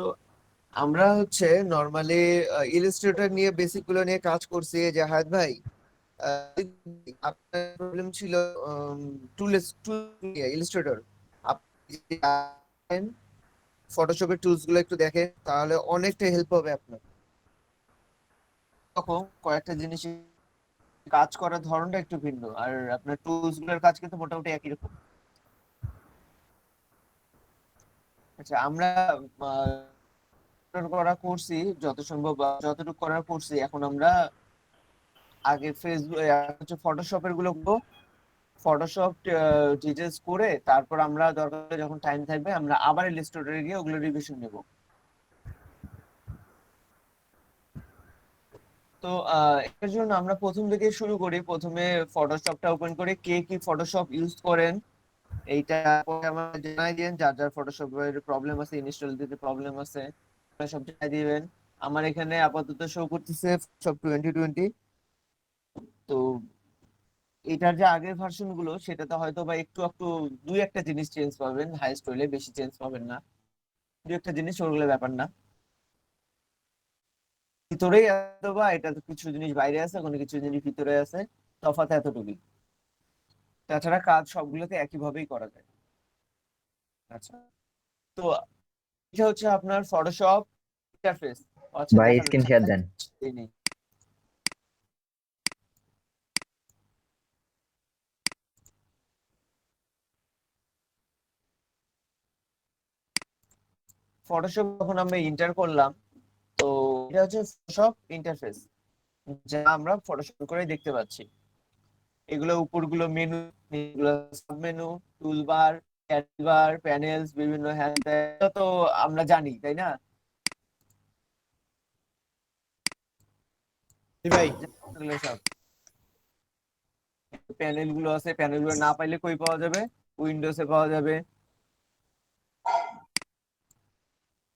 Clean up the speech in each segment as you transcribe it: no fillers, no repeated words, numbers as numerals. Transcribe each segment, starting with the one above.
তো আমরা হচ্ছে নরমালি ইলাস্ট্রেটর নিয়ে বেসিক গুলো নিয়ে কাজ করছি। এই যে হায়াত ভাই, আপনার প্রবলেম ছিল টুল নিয়ে ইলাস্ট্রেটর। আপনি ফটোশপের টুলস গুলো একটু দেখেন, তাহলে অনেকটা হেল্প হবে আপনার। তখন কয়েকটা জিনিস কাজ করার ধরনটা একটু ভিন্ন, আর আপনার টুলস গুলোর কাজ কিন্তু মোটামুটি একই রকম। আচ্ছা, আমরা করা করছি যত সম্ভব, যতটুকু করার করছি। এখন আমরা আগে ফেসবুক হচ্ছে ফটোশপের গুলো ফটোশপ ডিটেলস করে তারপর আমরা দরকার হলে যখন টাইম থাকবে আমরা আবার ইলাস্ট্রেটরে গিয়ে ওগুলো রিভিশন নেব। তো এর জন্য আমরা প্রথম থেকে শুরু করি। প্রথমে ফটোশপটা ওপেন করে কে কি ফটোশপ ইউজ করেন এইটা পরে আমার জানাই দিবেন। যার যার ফটোশপের প্রবলেম আছে, ইনস্টল দিতে প্রবলেম আছে, সব জানাই দিবেন। আমার এখানে আপাতত শো করতেছে ফটোশপ 2020। তো এটার যে আগের ভার্সন গুলো সেটাতে হয়তো বা একটু একটু দুই একটা জিনিস চেঞ্জ পাবেন, হাইস্ট হইলে বেশি চেঞ্জ পাবেন না। দুই একটা জিনিস ওগুলো ব্যাপার না, ভিতরেই এত বা এটা তো কিছু জিনিস বাইরে আছে, কোনো কিছু জিনিস ভিতরে আছে, তফাৎ এতটুকুই। তাছাড়া কাজ সবগুলোতে একইভাবেই করা যায়। আচ্ছা, তো এটা হচ্ছে আপনার ফটোশপ ইন্টারফেস। আচ্ছা, ভাই দেখা স্ক্রিন যাচ্ছে শেয়ার দেন। এই নেই। ফটোশপ যখন আমরা ইন্টার করলাম, তো এটা হচ্ছে ফটোশপ ইন্টারফেস, যা আমরা ফটোশপ করে দেখতে পাচ্ছি। এগুলো উপরগুলো মেনু, এগুলো সাব মেনু, টুলবার, ক্যাটবার, প্যানেলস, বিভিন্ন হ্যান্ড, তো আমরা জানি তাই না? জি ভাই। এগুলো সব প্যানেল গুলো আছে, প্যানেল গুলো না পাইলে কই পাওয়া যাবে? উইন্ডোজে পাওয়া যাবে।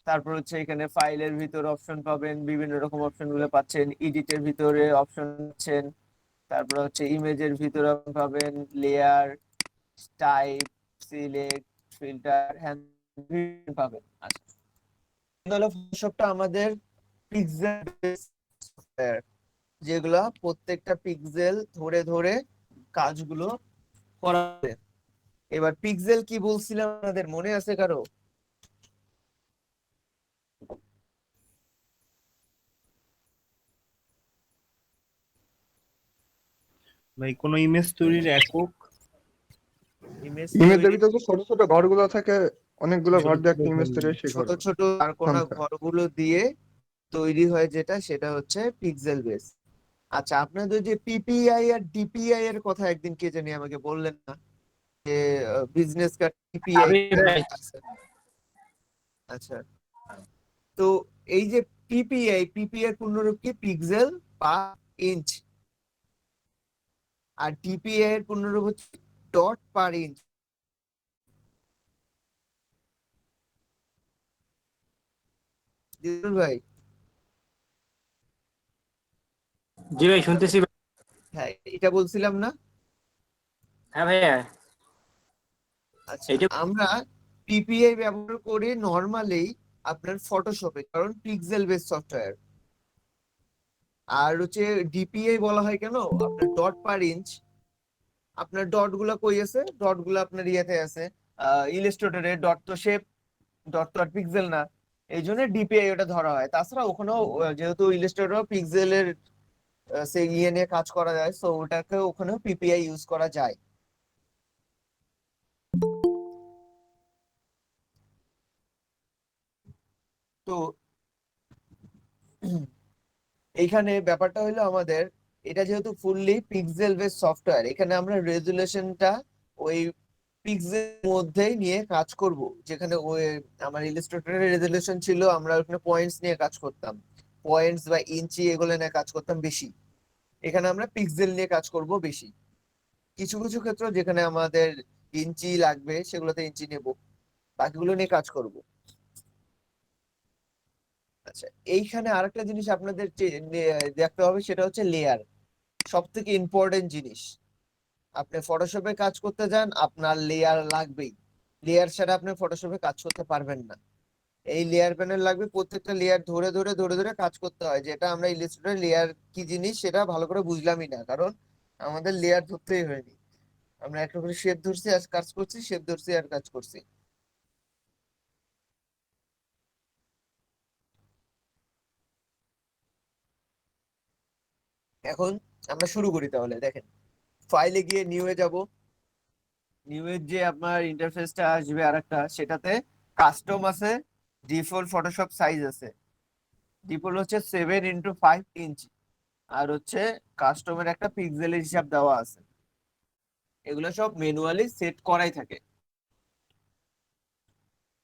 তারপর হচ্ছে এখানে ফাইলের ভিতর অপশন পাবেন, বিভিন্ন রকম অপশন গুলো পাচ্ছেন। এডিটের ভিতরে অপশন পাচ্ছেন। তারপর হচ্ছে ইমেজের ভিতরে পাবেন layer, type, select, filter, hand পাবেন। আচ্ছা, হলো ফটোশপটা আমাদের পিক্সেল সফটওয়্যার, যেগুলা প্রত্যেকটা পিক্সেল ধরে ধরে কাজগুলো করা হবে। এবার পিক্সেল কি বলছিলাম আপনাদের মনে আছে কারো? ভাই কোন ইমেজ তৈরির একক। ইমেজ ইমেজের তৈরি ভিতরে যে ছোট ছোট ঘরগুলো থাকে, অনেকগুলো ঘর দিয়ে একটা ইমেজ তৈরি হয়, সেই ছোট ঘরগুলো ছোট চারকোনা সংখ্যা। ঘরগুলো দিয়ে তৈরি হয়, যেটা সেটা হচ্ছে পিক্সেল বেস। আচ্ছা, আপনাদের যে পিপিআই আর ডিপিআই এর কথা একদিন কে জানি আমাকে বললেন না, যে বিজনেস কার্ড পিপিআই আবির ভাই। আছে। আচ্ছা, তো এই যে পিপিআই পূর্ণরূপ কি? Pixel per inch. আর ডিপিআই এর পূর্ণরূপ হচ্ছে ডট পার ইঞ্চ। জিতুল ভাই, জি ভাই, শুনতেছি ভাই। হ্যাঁ এটা বলছিলাম না? হ্যাঁ ভাইয়া। আচ্ছা, এইটা আমরা পিপিআই ব্যবহার করি নরমালি আপনার ফটোশপে, কারণ পিক্সেল বেস সফটওয়্যার। আর হচ্ছে ডিপিআই বলা হয় কেন? আপনার ডট পার ইঞ্চ। আপনার ডট গুলা কই আছে? ডট গুলা আপনার ইয়েতে আছে, ইলাস্ট্রেটরে। ডট তো শেপ, ডট তো আর পিক্সেল না, এই জন্য ডিপিআই ওটা ধরা হয়। তাছাড়া ওখানেও যেহেতু ইলাস্ট্রেটর পিক্সেলের সে ইয়ে নিয়ে কাজ করা যায়, সো ওটাকে ওখানেও পিপিআই ইউজ করা যায়। তো এইখানে ব্যাপারটা হলো আমাদের, এটা যেহেতু ফুললি পিক্সেল বেস সফটওয়্যার, এখানে আমরা রেজুলেশনটা ওই পিক্সেল মধ্যেই নিয়ে কাজ করব। যেখানে ওই আমার ইলাস্ট্রেটরের রেজুলেশন ছিল, আমরা ওখানে পয়েন্টস নিয়ে কাজ করতাম, পয়েন্টস বা ইঞ্চি এগুলো নিয়ে কাজ করতাম বেশি। এখানে আমরা পিক্সেল নিয়ে কাজ করব বেশি। কিছু কিছু ক্ষেত্রে যেখানে আমাদের ইঞ্চি লাগবে সেগুলোতে ইঞ্চি নেব, বাকিগুলো নিয়ে কাজ করব। আচ্ছা, এইখানে আরেকটা জিনিস আপনাদের দেখতে হবে, সেটা হচ্ছে লেয়ার। সব থেকে ইম্পর্টেন্ট জিনিস। আপনি ফটোশপে কাজ করতে যান, আপনার লেয়ার লাগবেই। লেয়ার ছাড়া আপনি ফটোশপে কাজ করতে পারবেন না। এই লেয়ার প্যানেল লাগবে, প্রত্যেকটা লেয়ার ধরে ধরে ধরে ধরে কাজ করতে হয়, যেটা আমরা ইলাস্ট্রেটর লেয়ার কি জিনিস সেটা ভালো করে বুঝলামই না, কারণ আমাদের লেয়ার ধরতেই হয়নি। আমরা একটা করে শেপ ধরছি আর কাজ করছি, শেপ ধরছি আর কাজ করছি। এখন আমরা শুরু করি তাহলে। দেখেন, ফাইলে গিয়ে নিউ এ যাব। নিউ এর যে আপনার ইন্টারফেসটা আসবে আরেকটা, সেটাতে কাস্টম আছে, ডিফল্ট ফটোশপ সাইজ আছে। ডিফল্ট হচ্ছে 7x5 ইঞ্চি, আর হচ্ছে কাস্টমের একটা পিক্সেলের হিসাব দেওয়া আছে। এগুলো সব ম্যানুয়ালি সেট করাই থাকে।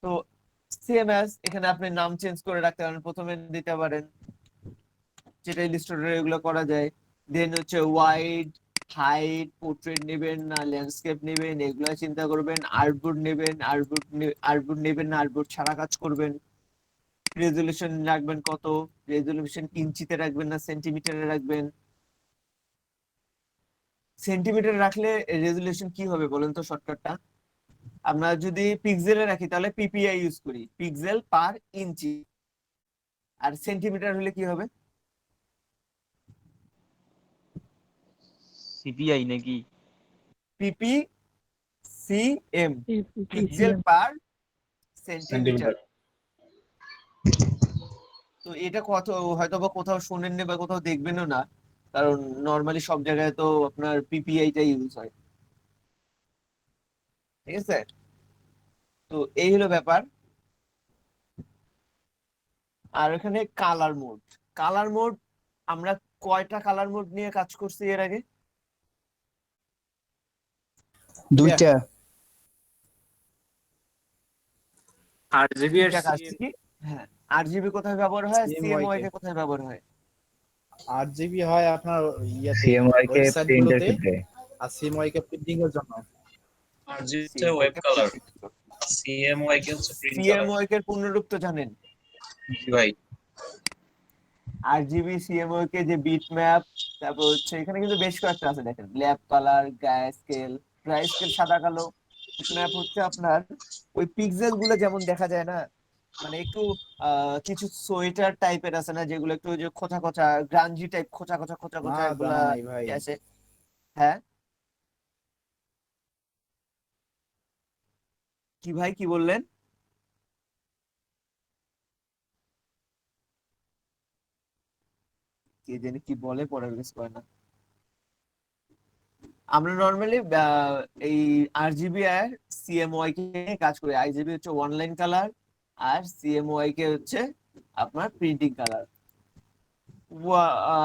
তো সেম অ্যাজ এখানে আপনি নাম চেঞ্জ করে রাখতে পারেন, প্রথমে দিতে পারেন, যেটা ইলাস্ট্রেটরে এগুলো করা যায়। দেন হচ্ছে ওয়াইড, হাইট, পোর্ট্রেট নেবেন না ল্যান্ডস্কেপ নেবেন এগুলো চিন্তা করবেন। আর্টবোর্ড নেবেন, আর্টবোর্ড নেবেন না আর্টবোর্ড ছাড়া কাজ করবেন। রেজলিউশন রাখবেন কত, রেজলিউশন ইঞ্চিতে রাখবেন না সেন্টিমিটারে রাখবেন। সেন্টিমিটার রাখলে রেজলিউশন কি হবে বলেন তো শর্টকাটটা? আমরা যদি পিক্সেলে রাখি তাহলে পিপিআই ইউজ করি, পিক্সেল পার ইঞ্চি। আর সেন্টিমিটার হলে কি হবে? সিপিআই নাকি? পিপি সিএম, পিক্সেল পার সেন্টিমিটার। তো এটা কত হয়তো বা কোথাও শুনেননি বা কোথাও দেখবেনও না, কারণ নর্মালি সব জায়গায় তো আপনার পিপিআইটা ইউজ হয়। ঠিক আছে, তো এই হলো ব্যাপার। আর এখানে কালার মোড, কালার মোড আমরা কয়টা কালার মোড নিয়ে কাজ করছি এর আগে? দুইটা। RGB আর দুইটা কাজ কি? হ্যাঁ, আরজিবি কোথায় ব্যবহার হয়, সিএমওয়াই কে কোথায় ব্যবহার হয়? RGB হয় আপনার ইয়াতে সিএমওয়াই কে ওয়েবসাইট প্রিন্টের গুলোতে, ক্ষেত্রে, আর CMYK কে প্রিন্টিং এর জন্য। RGB হচ্ছে ওয়েব কালার, CMYK হচ্ছে প্রিন্ট কালার। সিএমওয়াই এর পূর্ণরূপ তো জানেন? জি ভাই। আরজিবি সিএমওয়াই কে যে বিট ম্যাপ, তারপর হচ্ছে এখানে কিন্তু বেশ কয়েকটা আছে দেখেন, ল্যাব কালার, গ্রাইস্কেল। গ্রাইস্কেল সাদা কালো, বিট ম্যাপ হচ্ছে আপনার ওই পিক্সেল গুলো যেমন দেখা যায় না, মানে একটু কিছু সোয়েটার টাইপের আছে না যেগুলো একটু ওই যে খোঁচা খোঁচা গ্রাঞ্জি টাইপ, খোঁচা খোঁচা খোঁচা না খোঁচা এগুলা জানা নাই ভাই। আছে। হ্যাঁ কি ভাই কি বললেন? কে জানি কি বলে, পরে মিস করে না। আমরা নর্মালি এই আরজিবি আর সিএমওয়াই কে নিয়ে কাজ করি। আরজিবি হচ্ছে অনলাইন কালার, আর সিএমওয়াই কে হচ্ছে আপনার প্রিন্টিং কালার।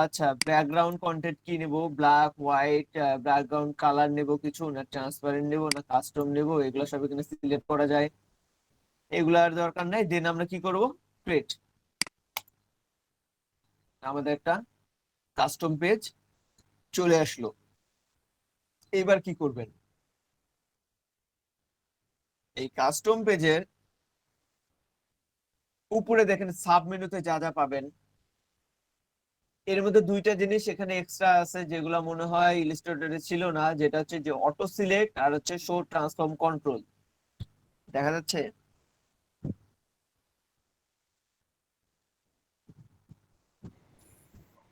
আচ্ছা, ব্যাকগ্রাউন্ড কন্টেন্ট কি নেব, ব্ল্যাক হোয়াইট ব্যাকগ্রাউন্ড কালার নেব কিছু, না ট্রান্সপারেন্ট নেব, না কাস্টম নেব, এগুলো সব এখানে সিলেক্ট করা যায়। এগুলার দরকার নাই। দেন আমরা কি করব, ক্রিয়েট। আমাদের একটা কাস্টম পেজ চলে আসলো। এবার কি করবেন, এই কাস্টম পেজের উপরে দেখেন সাব মেনুতে যা যা পাবেন, এর মধ্যে দুইটা জিনিস এখানে এক্সট্রা আছে যেগুলো মনে হয় ইলাস্ট্রেটরে ছিল না, যেটা হচ্ছে যে অটো সিলেক্ট আর হচ্ছে শো ট্রান্সফর্ম কন্ট্রোল। দেখা যাচ্ছে?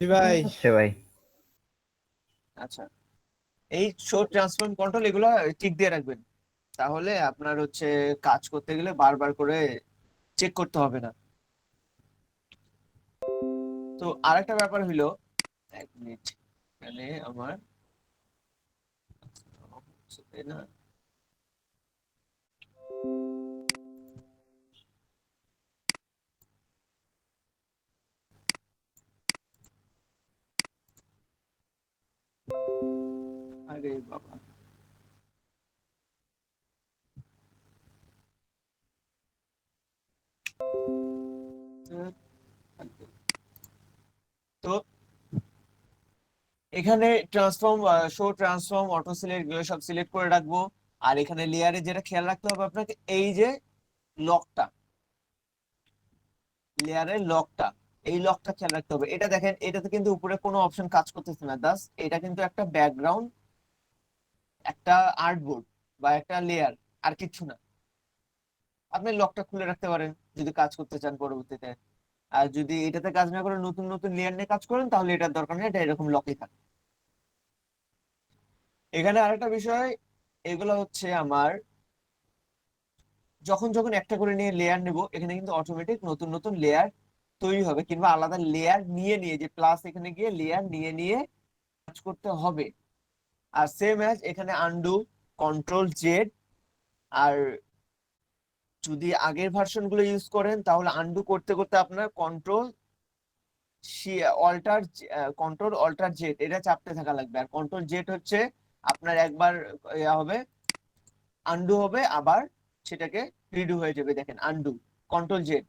জি ভাই। সে ভাই আচ্ছা, এই শো ট্রান্সফর্ম কন্ট্রোল এগুলো টিক দিয়ে রাখবেন, তাহলে আপনার হচ্ছে কাজ করতে গেলে বারবার করে চেক করতে হবে না। তো আরেকটা ব্যাপার হইলো, এক মিনিট, এখানে আমার তাই না, আরে বাবা, তো এখানে transform, show transform, auto select এগুলো সব সিলেক্ট করে রাখবো। আর এখানে লেয়ারে যেটা খেয়াল রাখতে হবে আপনাকে, এই যে লকটা, লেয়ারের লকটা, এই লকটা খেয়াল রাখতে হবে। এটা দেখেন, এটাতে কিন্তু উপরে কোনো অপশন কাজ করতেছে না, দাস এটা কিন্তু একটা ব্যাকগ্রাউন্ড, একটা আর্টবোর্ড বা একটা লেয়ার, আর কিছু না। আপনি লকটা খুলে রাখতে পারেন, যদি কাজ করতে চান পরবর্তীতে। আর যদি এটাতে কাজ না করে নতুন নতুন লেয়ার নিয়ে কাজ করেন তাহলে এটার দরকার নেই, এটা এরকম লকই থাকে। এখানে আরেকটা বিষয়, এগুলো হচ্ছে আমার যখন যখন একটা করে নিয়ে লেয়ার নেব, এখানে কিন্তু অটোমেটিক নতুন নতুন লেয়ার তৈরি হবে, কিংবা আলাদা লেয়ার নিয়ে নিয়ে যে প্লাস এখানে গিয়ে লেয়ার নিয়ে নিয়ে কাজ করতে হবে। আর সেম অ্যাজ এখানে আনডু, কন্ট্রোল জেড। আর যদি আগের ভার্সন গুলো ইউজ করেন তাহলে আনডু করতে করতে আপনার অল্টার কন্ট্রোল অল্টার জেড এটা চাপতে থাকা লাগবে। আর কন্ট্রোল জেড হচ্ছে আপনার একবার হবে, আনডু হবে, আবার সেটাকে রিডু হয়ে যাবে। দেখেন আনডু, কন্ট্রোল জেড।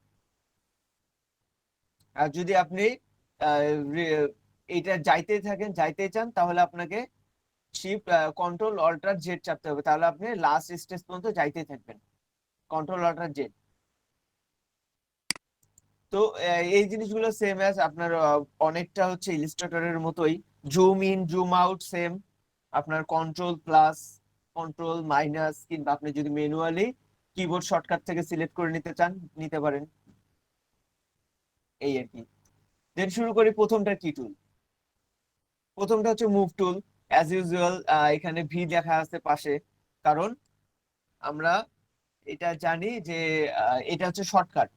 আর যদি আপনি এটা যাইতে চান তাহলে আপনাকে শিফট কন্ট্রোল অল্টার জেড চাপতে হবে, তাহলে আপনি লাস্ট স্টেজ পর্যন্ত যাইতে থাকবেন, কন্ট্রোল অল্টার জেড। তো এই জিনিসগুলো সেম অ্যাজ আপনার অনেকটা হচ্ছে ইলিস্ট্রেটরের মতোই। Zoom in zoom out same, আপনার কন্ট্রোল প্লাস, কন্ট্রোল মাইনাস, কিংবা আপনি যদি ম্যানুয়ালি কিবোর্ড শর্টকাট থেকে সিলেক্ট করে নিতে চান নিতে পারেন, এই আর কি। দেন শুরু করি প্রথমটা কি টুল। প্রথমটা হচ্ছে মুভ টুল। অ্যাজ ইউজুয়াল এখানে ভি লেখা আছে পাশে, কারণ আমরা এটা জানি যে এটা হচ্ছে শর্টকাট।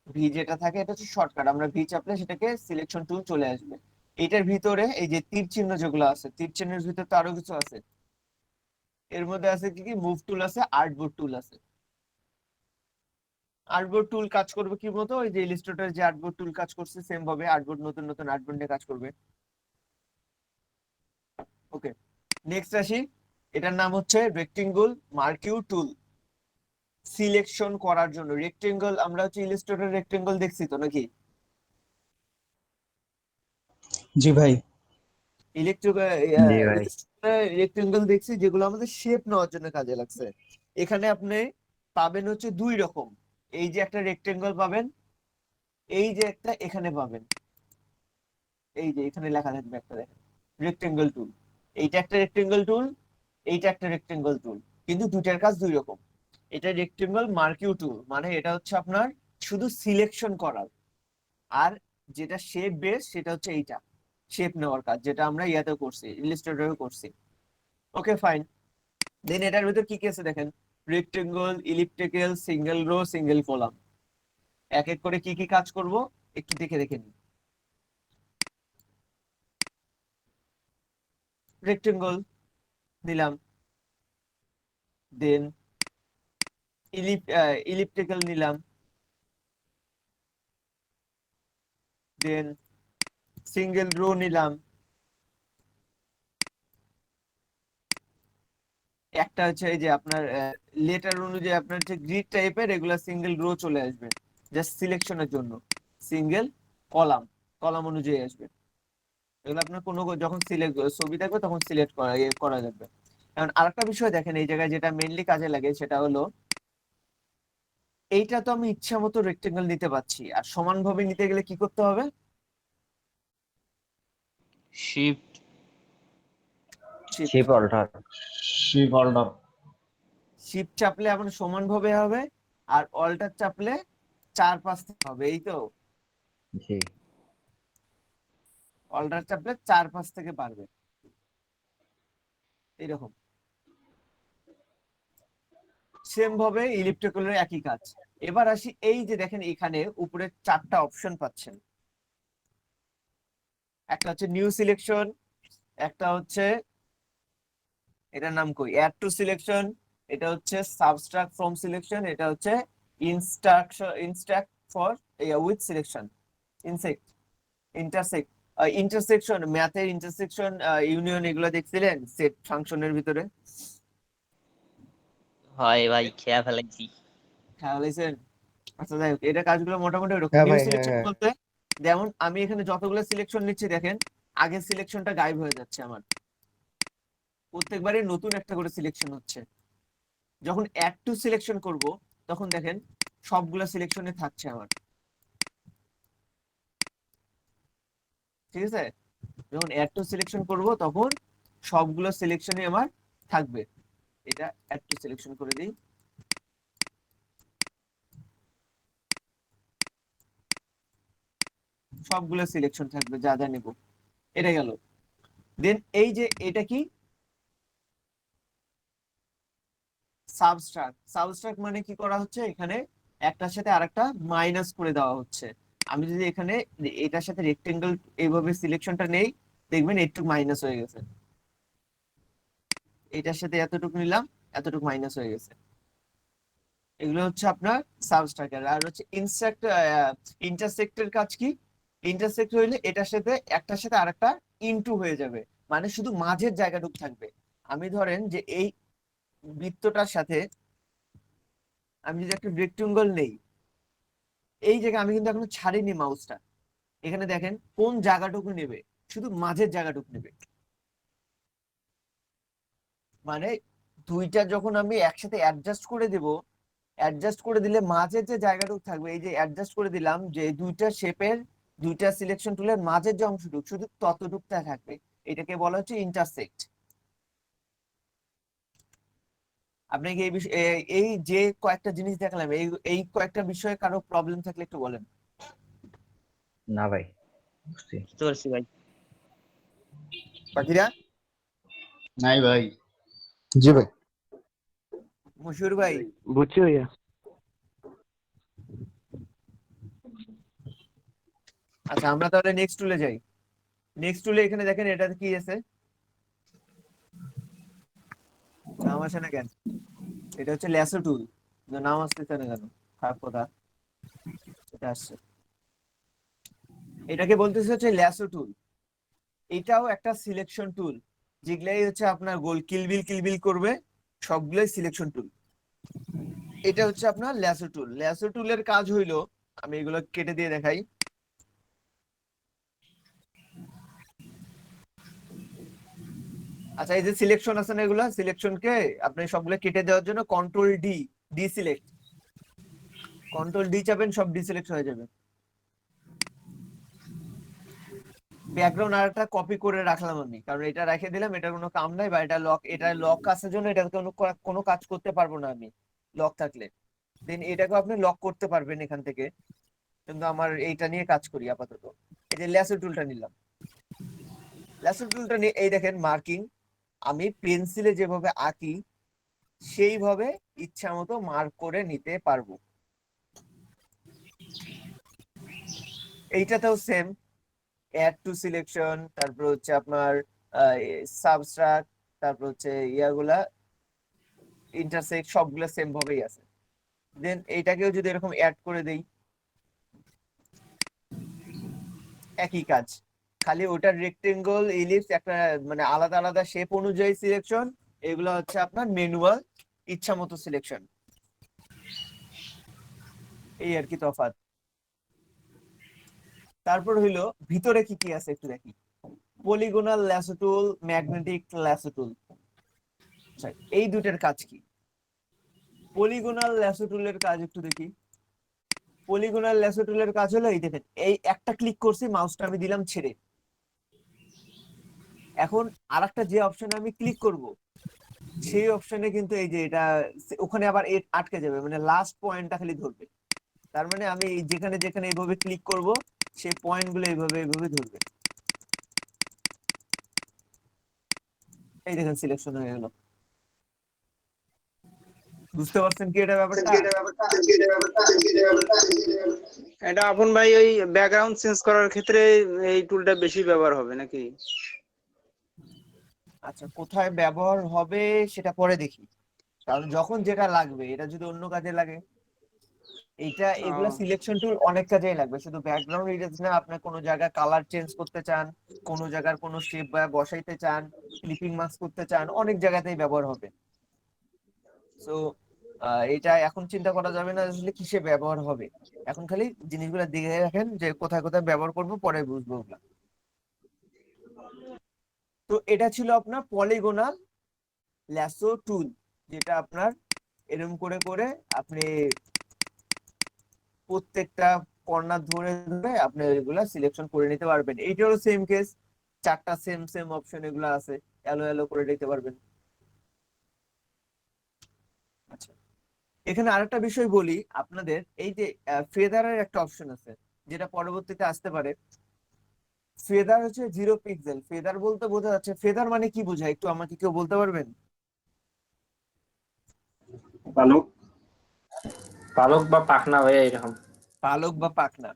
ভি যেটা থাকে এটা হচ্ছে শর্টকাট, আমরা ভি চাপলে সেটাকে সিলেকশন টুল চলে আসবে। এটার ভিতরে এই যে তীর চিহ্ন যেগুলো আছে, তীর চিহ্নের ভিতরে তো আরো কিছু আছে। এর মধ্যে আছে কি কি, মুভ টুল আছে, আর্টবোর্ড টুল আছে। আর্টবোর্ড টুল কাজ করবে কি মতো, ওই যে ইলিস্ট্রেটর যে আর্টবোর্ড টুল কাজ করছে সেম ভাবে আর্টবোর্ড নতুন নতুন আর্টবোর্ড নিয়ে কাজ করবে। ওকে, নেক্সট আসি। এটার নাম হচ্ছে রেক্টেঙ্গল মার্কিউ টুল। সিলেকশন করার জন্য রেক্টেঙ্গল, আমরা হচ্ছে ইলিস্ট্রেটর রেক্টেঙ্গল দেখছি তো নাকি? জি ভাই। জি ভাই। রেক্টেঙ্গল দেখছি যেগুলো আমাদের শেপ নেওয়ার জন্য কাজে লাগছে। এখানে আপনি পাবেন হচ্ছে দুই রকম। এই যে একটা রেক্টেঙ্গল পাবেন, এই যে একটা এখানে পাবেন, এই যে এখানে লেখা থাকবে একটা, দেখেন রেক্টেঙ্গল টুল। এইটা একটা রেক্টেঙ্গল টুল, এইটা একটা রেক্টেঙ্গল টুল, কিন্তু দুইটার কাজ দুই রকম। এটা রেক্টেঙ্গল মার্কিউ টুল, মানে এটা হচ্ছে আপনার শুধু সিলেকশন করার। আর যেটা শেপ বেস সেটা হচ্ছে এইটা, শেপ নেওয়ার কাজ, যেটা আমরা ইয়াতে করছি, ইলিস্ট্রেটরে করছি। Okay fine. দেন এটার ভিতর কি কি আছে দেখেন, rectangle, elliptical, single row, single column. এক এক করে কি কি কাজ করব একটু দেখে দেখে নিন। রেক্টেঙ্গল দিলাম, দেন ইলিপ্টিক্যাল নিলাম, দেন সিঙ্গেল রো নিলাম। একটা হচ্ছে এই যে আপনার লেটার অনুযায়ী আপনার যে গ্রিড টাইপের, এগুলা সিঙ্গেল রো চলে আসবে জাস্ট সিলেকশনের জন্য। সিঙ্গেল কলাম, কলাম অনুযায়ী আসবে। এগুলো আপনার কোনো যখন সিলেক্ট ছবি থাকবে তখন সিলেক্ট করা যাবে। এখন আরেকটা বিষয় দেখেন এই জায়গায় যেটা মেইনলি কাজে লাগে সেটা হলো, এইটা তো আমি ইচ্ছা মতো রেক্টেঙ্গেল নিতে পারছি, আর সমানভাবে নিতে গেলে কি করতে হবে? Shift shift alter. শিফট চাপলে আপনার সমানভাবে হবে, আর অল্টার চাপলে চার পাঁচ হবে, এই তো। জি। অল্টার চাপলে চার পাঁচ থেকে পারবে, এরকম। সেম ভাবে ইলেকট্রিক্যালের একই কাজ। এবার আসি, এই যে দেখেন এখানে উপরে চারটা অপশন পাচ্ছেন। একটা হচ্ছে নিউ সিলেকশন, একটা হচ্ছে এটার নাম কই, অ্যাড টু সিলেকশন, এটা হচ্ছে সাবস্ট্রাক্ট ফ্রম সিলেকশন, এটা হচ্ছে instruct for with selection, insect intersect intersection, ম্যাথের ইন্টারসেকশন ইউনিয়ন, এগুলো দেখছিলেন সেট ফাংশনের ভিতরে? হয় ভাই, খেয়া ফেলাইছি। হ্যাঁ বলেছেন। আচ্ছা যাই হোক, এটা কাজগুলো মোটামুটি ওরকম। হ্যাঁ নিউ ভাই, হ্যাঁ সিলেকশন হ্যাঁ। বলতে যেমন আমি এখানে যতগুলো সিলেকশন নিচ্ছি দেখেন, আগের সিলেকশনটা গায়েব হয়ে যাচ্ছে আমার, প্রত্যেকবারই নতুন একটা করে সিলেকশন হচ্ছে। যখন অ্যাড টু সিলেকশন করব তখন দেখেন সবগুলো সিলেকশনে থাকছে আমার, ঠিক আছে? যখন অ্যাড টু সিলেকশন করব তখন সবগুলো সিলেকশনে আমার থাকবে। এটা অ্যাড টু সিলেকশন করে দিই। সবগুলো সিলেকশন থাকবে যা যা নেব। এটা গেল। দেন এই যে এটা কি সাবস্ট্রাক্ট। সাবস্ট্রাক্ট মানে কি করা হচ্ছে, এখানে একটার সাথে আরেকটা মাইনাস করে দেওয়া হচ্ছে। আমি যদি এখানে এটার সাথে রেক্টেঙ্গেল এইভাবে সিলেকশনটা নেই, দেখবেন একটু মাইনাস হয়ে গেছে। এটার সাথে এতটুকু নিলাম, এতটুকু মাইনাস হয়ে গেছে। এগুলো হচ্ছে আপনার সাবস্ট্রাক্ট। আর হচ্ছে ইন্টারসেক্টের কাজ কি, ইন্টারসেক্ট হইলে এটার সাথে একটার সাথে আরেকটা ইনটু হয়ে যাবে, মানে শুধু মাঝের জায়গাটুকু থাকবে। আমি ধরেন যে এই বৃত্তটার সাথে আমি যদি একটা রেক্টেঙ্গল নেই, এই জায়গায় আমি কিন্তু এখনো ছাড়িনি মাউসটা। এখানে দেখেন কোন জায়গাটুকু নেবে, শুধু মাঝের জায়গাটুকু নেবে। মানে দুইটা যখন আমি একসাথে অ্যাডজাস্ট করে দেব, অ্যাডজাস্ট করে দিলে মাঝের যে জায়গাটুকু থাকবে, এই যে অ্যাডজাস্ট করে দিলাম যে দুইটা শেপের দুইটা সিলেকশন টুলের মাঝের যে অংশটুকু শুধু ততটুকুটা থাকবে, এটাকে বলা হচ্ছে ইন্টারসেক্ট। আপনাকে এই বিষয়ে এই যে কয়েকটা জিনিস দেখালাম, এই কয়েকটা বিষয়ে কারো প্রবলেম থাকলে একটু বলেন। না ভাই, বুঝছি। বুঝতে পারছি ভাই। বাকিরা? নাই ভাই। জি ভাই। মশিউর ভাই? বুঝছি ভাইয়া। আচ্ছা, আমরা তাহলে নেক্সট টুলে যাই। নেক্সট টুলে এখানে দেখেন এটা কি আছে, নাম আসে না কেন? এটা হচ্ছে ল্যাসো টুল। নাম আসতেছে না কেন? খারাপ কথা। এটা আসছে, এটাকে বলতেছে হচ্ছে ল্যাসো টুল। এটাও একটা সিলেকশন টুল, যেগুলাই হচ্ছে আপনার গোল কিলবিল কিলবিল করবে, সবগুলোই সিলেকশন টুল। এটা হচ্ছে আপনার ল্যাসো টুল। ল্যাসো টুলের কাজ হইলো, আমি এগুলো কেটে দিয়ে দেখাই। আচ্ছা, এই যে সিলেকশন আছে না, এগুলা সিলেকশনকে আপনি সবগুলো কেটে দেওয়ার জন্য control D, D select, control D চাপেন, সব ডি সিলেক্ট হয়ে যাবে। ব্যাকগ্রাউন্ড আর একটা কপি করে রাখলাম আমি, কারণ এটা রেখে দিলাম, এটার কোনো কাম নাই, বা এটা লক, এটা লক আসার জন্য এটা কোনো কাজ করতে পারবো না আমি লক থাকলে। দেন এটাকে আপনি লক করতে পারবেন এখান থেকে, কিন্তু আমার এইটা নিয়ে কাজ করি আপাতত। এই যে ল্যাসো টুলটা নিলাম, ল্যাসো টুলটা নিয়ে এই দেখেন মার্কিং, আমি পেন্সিলে যেভাবে আঁকি সেইভাবে ইচ্ছা মতো মার্ক করে নিতে পারবো। এইটাতেও সেম, অ্যাড টু সিলেকশন, তারপর হচ্ছে আপনার সাবস্ট্রাক্ট, তারপর হচ্ছে ইয়াগুলা ইন্টারসেক্ট, সবগুলো সেম ভাবেই আছে। দেন এইটাকেও যদি এরকম অ্যাড করে দেই, একই কাজ, খালি ওটার রেক্টেঙ্গল ইলিপস একটা মানে আলাদা আলাদা শেপ অনুযায়ী সিলেকশন, এগুলো হচ্ছে আপনার ম্যানুয়াল ইচ্ছা মতো সিলেকশন। এই আর কি তফাৎ। তারপর হইলো ভিতরে কি কি আছে একটু দেখি। পলিগোনাল ল্যাসো টুল, ম্যাগনেটিক ল্যাসো টুল। এই দুটার কাজ কি? পলিগোনাল ল্যাসো টুলের কাজ একটু দেখি। পলিগোনাল ল্যাসো টুলের কাজ হলো এই দেখেন, এই একটা ক্লিক করছি, মাউসটা আমি দিলাম ছেড়ে, এখন আরেকটা যে অপশনে আমি ক্লিক করব সেই অপশনে কিন্তু এই যে এটা ওখানে আবার আটকে যাবে, মানে লাস্ট পয়েন্টটা খালি ধরবে। তার মানে আমি যেখানে যেখানে এইভাবে ক্লিক করব সেই পয়েন্ট গুলো এইভাবে এইভাবে ধরবে। এই দেখেন সিলেকশন হয়ে গেল। বুঝতে পারছেন কি এটা ব্যাপারটা? এটা আপন ভাই ওই ব্যাকগ্রাউন্ড চেঞ্জ করার ক্ষেত্রে এই টুলটা বেশি ব্যবহার হবে নাকি? আচ্ছা, কোথায় ব্যবহার হবে সেটা পরে দেখি, কারণ যখন যেটা লাগবে, এটা যদি অন্য কাজে লাগে, এইটা এগুলা সিলেকশন টুল অনেক কাজেই লাগবে, শুধু ব্যাকগ্রাউন্ড এরিয়াজ না, আপনি কোনো জায়গা কালার চেঞ্জ করতে চান, কোনো জায়গার কোনো শেপ বসাইতে চান, ক্লিপিং মাস্ক করতে চান, অনেক জায়গাতেই ব্যবহার হবে। সো এটা এখন চিন্তা করা যাবে না আসলে কিসে ব্যবহার হবে, এখন খালি জিনিসগুলো দেখে রাখেন যে কোথায় কোথায় ব্যবহার করবো, পরে বুঝবো ওগুলা। তো এটা ছিল আপনার পলিগোনাল ল্যাসো টুল, যেটা আপনার এরকম করে করে আপনি প্রত্যেকটা কর্নার ধরে ধরে আপনি এগুলা সিলেকশন করে নিতে পারবেন। এইটারও সেম কেস, চারটা সেম সেম অপশন এগুলো আছে, এলো এলো করে নিতে পারবেন। আচ্ছা, এখানে আরেকটা বিষয় বলি আপনাদের, এই যে ফেদারের একটা অপশন আছে যেটা পরবর্তীতে আসতে পারে। ফেদার হচ্ছে 0 পিক্সেল। ফেদার বলতে বোঝা যাচ্ছে, ফেদার মানে কি বোঝায় একটু আমাকে কেউ বলতে পারবেন? পালক পালক বা পাখনা ভাইয়া এরকম। পালক বা পাখনা।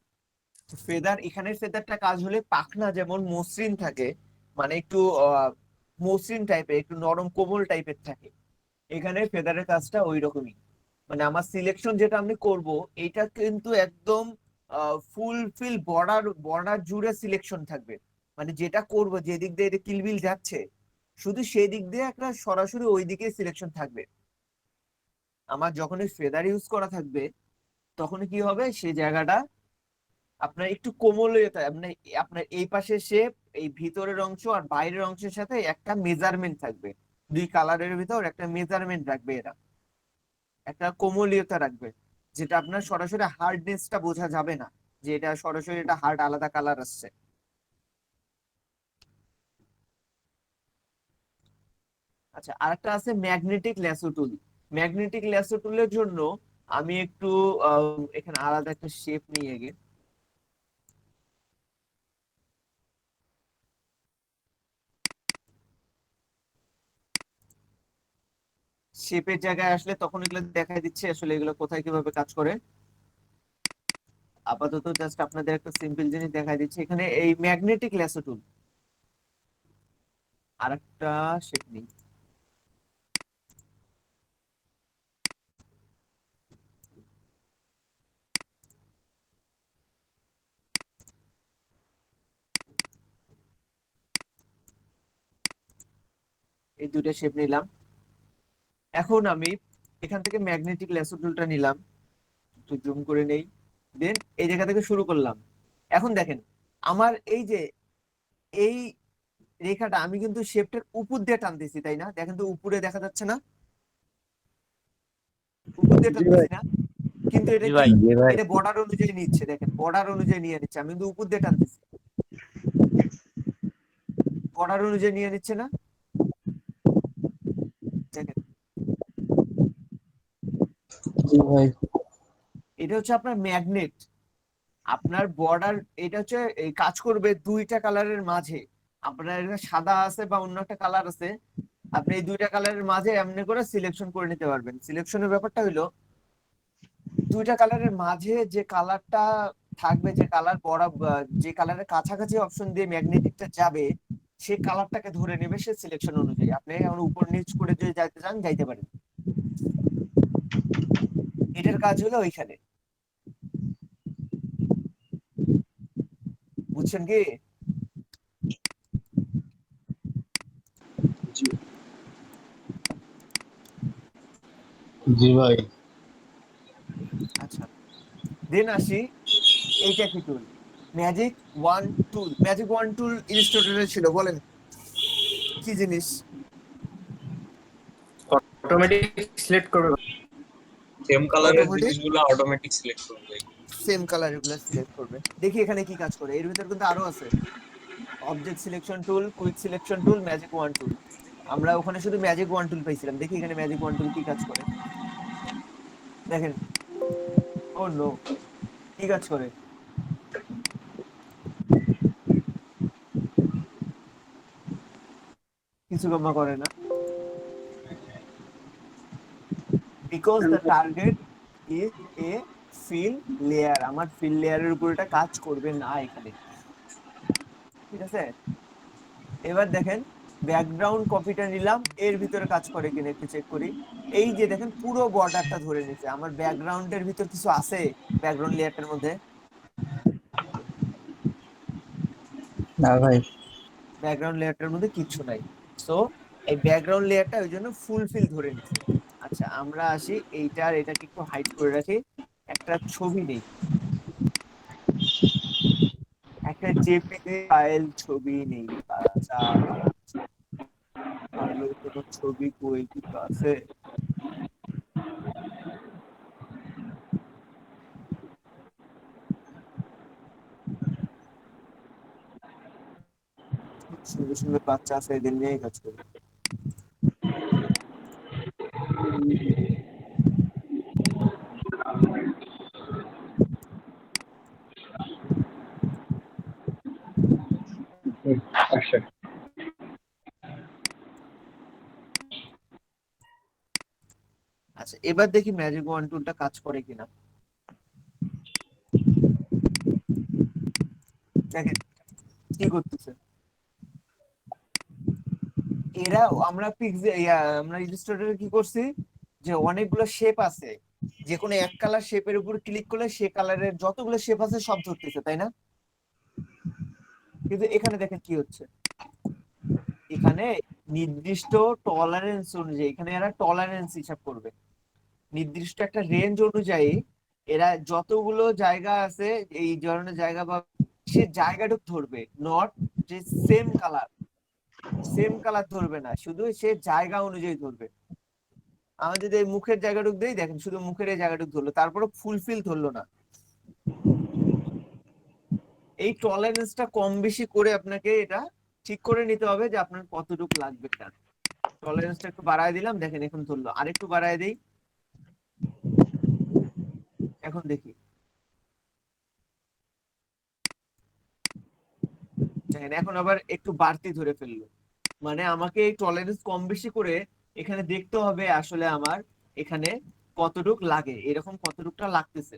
ফেদার, এখানে ফেদারটা কাজ হলে পাখনা যেমন মসৃণ থাকে, মানে একটু মসৃণ টাইপের, একটু নরম কোমল টাইপের থাকে, এখানে ফেদারের কাজটা ওই রকমই। মানে আমার সিলেকশন যেটা আমি করব, এটা কিন্তু একদম ফুলফিল বর্ডার বর্ডার জুড়ে সিলেকশন থাকবে। মানে যেটা করব, যে দিক দিয়ে এটা কিলবিল যাচ্ছে, শুধু সেই দিক দিয়ে একটা সরাসরি ওই দিকে সিলেকশন থাকবে। আমার যখনই ফেদার ইউজ করা থাকবে, তখন কি হবে, সেই জায়গাটা আপনার একটু কোমলতা, আপনার আপনার এই পাশে শেপ, এই ভিতরের অংশ আর বাইরের অংশের সাথে একটা মেজারমেন্ট থাকবে। দুই কালারের ভিতর একটা মেজারমেন্ট রাখবে এরা, একটা কোমলীয়তা রাখবে, যেটা আপনার সরাসরি হার্ডনেসটা বোঝা যাবে না, যে এটা সরাসরি এটা হার্ড আলাদা কালার আসছে। আচ্ছা, আরেকটা আছে ম্যাগনেটিক ল্যাসো টুল। ম্যাগনেটিক ল্যাসো টুলের জন্য আমি একটু এখানে আলাদা একটা শেপ নিয়ে গে, শেপের জায়গায় আসলে তখন এগুলো দেখাই দিচ্ছে আসলে এগুলো কোথায় কিভাবে কাজ করে। আপাতত জাস্ট আপনাদের একটা সিম্পল জিনিস দেখাই দিচ্ছি। এখানে এই ম্যাগনেটিক ল্যাসো টুল, আরেকটা শেপ নেই, এই দুইটা শেপ নিলাম। এখন আমি এখান থেকে ম্যাগনেটিক ল্যাসো টুলটা নিলাম, একটু জুম করে নেই, দেন এই জায়গা থেকে শুরু করলাম। এখন দেখেন আমার এই যে এই রেখাটা আমি কিন্তু শেপটার উপর দিয়ে টানতেছি, তাই না? দেখেন তো উপরে দেখা যাচ্ছে না, উপর দিয়ে টানতেছি না, কিন্তু এটা জি কি, ভাই। এটা বর্ডার অনুযায়ী নিচ্ছে, দেখেন বর্ডার অনুযায়ী নিয়ে নিচ্ছে, আমি কিন্তু উপর দিয়ে টানতেছি, বর্ডার অনুযায়ী নিয়ে নিচ্ছে না, দেখেন। এটা হচ্ছে আপনার ম্যাগনেট, আপনার বর্ডার, এটা হচ্ছে এই কাজ করবে দুইটা কালারের মাঝে। আপনার এটা সাদা আছে বা অন্য একটা কালার আছে, আপনি এই দুইটা কালারের মাঝে এমনি করে সিলেকশন করে নিতে পারবেন। সিলেকশনের ব্যাপারটা হইলো, দুইটা কালারের মাঝে যে কালারটা থাকবে, যে কালার বরাবর, যে কালারের কাছাকাছি অপশন দিয়ে ম্যাগনেটিকটা যাবে, সে কালারটাকে ধরে নেবে সে সিলেকশন অনুযায়ী। আপনি এখন উপর নিচ করে যদি যাইতে চান যাইতে পারেন, এটার কাজ হলো ওইখানে, বুঝছেন কি? জি ভাই। আচ্ছা, দেন আসি, এইটা কি টুল? ম্যাজিক ওয়ান টুল। ম্যাজিক ওয়ান টুল ইনস্টিটিউটে ছিল, বলেন কি জিনিস? অটোমেটিক সিলেক্ট করবে। সেম কালারের Automatic? জিনিসগুলো অটোমেটিক সিলেক্ট করবে। সেম কালার এগুলো সিলেক্ট করবে। দেখি এখানে কি কাজ করে, এর ভিতর কিন্তু আরো আছে, object selection tool, quick selection tool, magic wand tool. আমরা ওখানে শুধু ম্যাজিক ওয়ান টুল পাইছিলাম, দেখি এখানে ম্যাজিক ওয়ান টুল কি কাজ করে। দেখেন, ও নো, কি কাজ করে? কিছু কমা করে না, because the target is a fill layer. আমার ফিল লেয়ারের উপর এটা কাজ করবে না এখানে, ঠিক আছে? এবার দেখেন ব্যাকগ্রাউন্ড কপিটা নিলাম, এর ভিতরে কাজ করে কিনা একটু চেক করি। এই যে দেখেন পুরো বর্ডারটা ধরে নিচ্ছে, আমার ব্যাকগ্রাউন্ডের ভিতর কিছু আছে ব্যাকগ্রাউন্ড লেয়ারটার মধ্যে? না ভাই। ব্যাকগ্রাউন্ড লেয়ারটার মধ্যে কিচ্ছু নাই। সো এই ব্যাকগ্রাউন্ড লেয়ারটা ওই জন্য ফুলফিল ধরে নিচ্ছে। আচ্ছা, আমরা আসি এইটার, এটাকে একটু হাইড করে রাখি, একটা ছবি নেই, একটা জেপিজি ফাইল ছবি নেই, আচ্ছা ভালো কোনো ছবি কই কিছু আছে? সুন্দর সুন্দর বাচ্চা আছে, এদের নিয়েই কাজ করি। এবার দেখি ম্যাজিক ওয়ান টুলটা কাজ করে কিনা। দেখেন কি করতেছে এরা। আমরা আমরা ইলাস্ট্রেটরে কি করছি যে অনেকগুলো শেপ আছে, যে কোনো এক কালার শেপের উপর ক্লিক করলে সে কালারের যতগুলো শেপ আছে সব ধরতেছে, তাই না? কিন্তু এখানে দেখেন কি হচ্ছে, এখানে নির্দিষ্ট টলারেন্স অনুযায়ী এখানে এরা টলারেন্স হিসাব করবে। নির্দিষ্ট একটা রেঞ্জ অনুযায়ী এরা যতগুলো জায়গা আছে এই ধরনের জায়গা বা সে জায়গাটুক ধরবে, নট যে সেম কালার ধরবে না, শুধু সে জায়গা অনুযায়ী ধরবে। আমরা যদি এই মুখের জায়গাটুক দেই, দেখেন শুধু মুখের এই জায়গাটুক ধরলো, তারপরে ফুলফিল ধরলো না। এই টলারেন্সটা কম বেশি করে আপনাকে এটা ঠিক করে নিতে হবে যে আপনার কতটুকু লাগবে। টলারেন্সটা একটু বাড়ায় দিলাম, দেখেন এখন ধরলো, আরেকটু বাড়ায় দেই, এখন দেখি দেখেন এখন আবার একটু বাড়তি ধরে ফেললো। মানে আমাকে এই টলারেন্স কম বেশি করে এখানে দেখতে হবে আসলে আমার এখানে কতটুক লাগে, এরকম কতটুকটা লাগতেছে।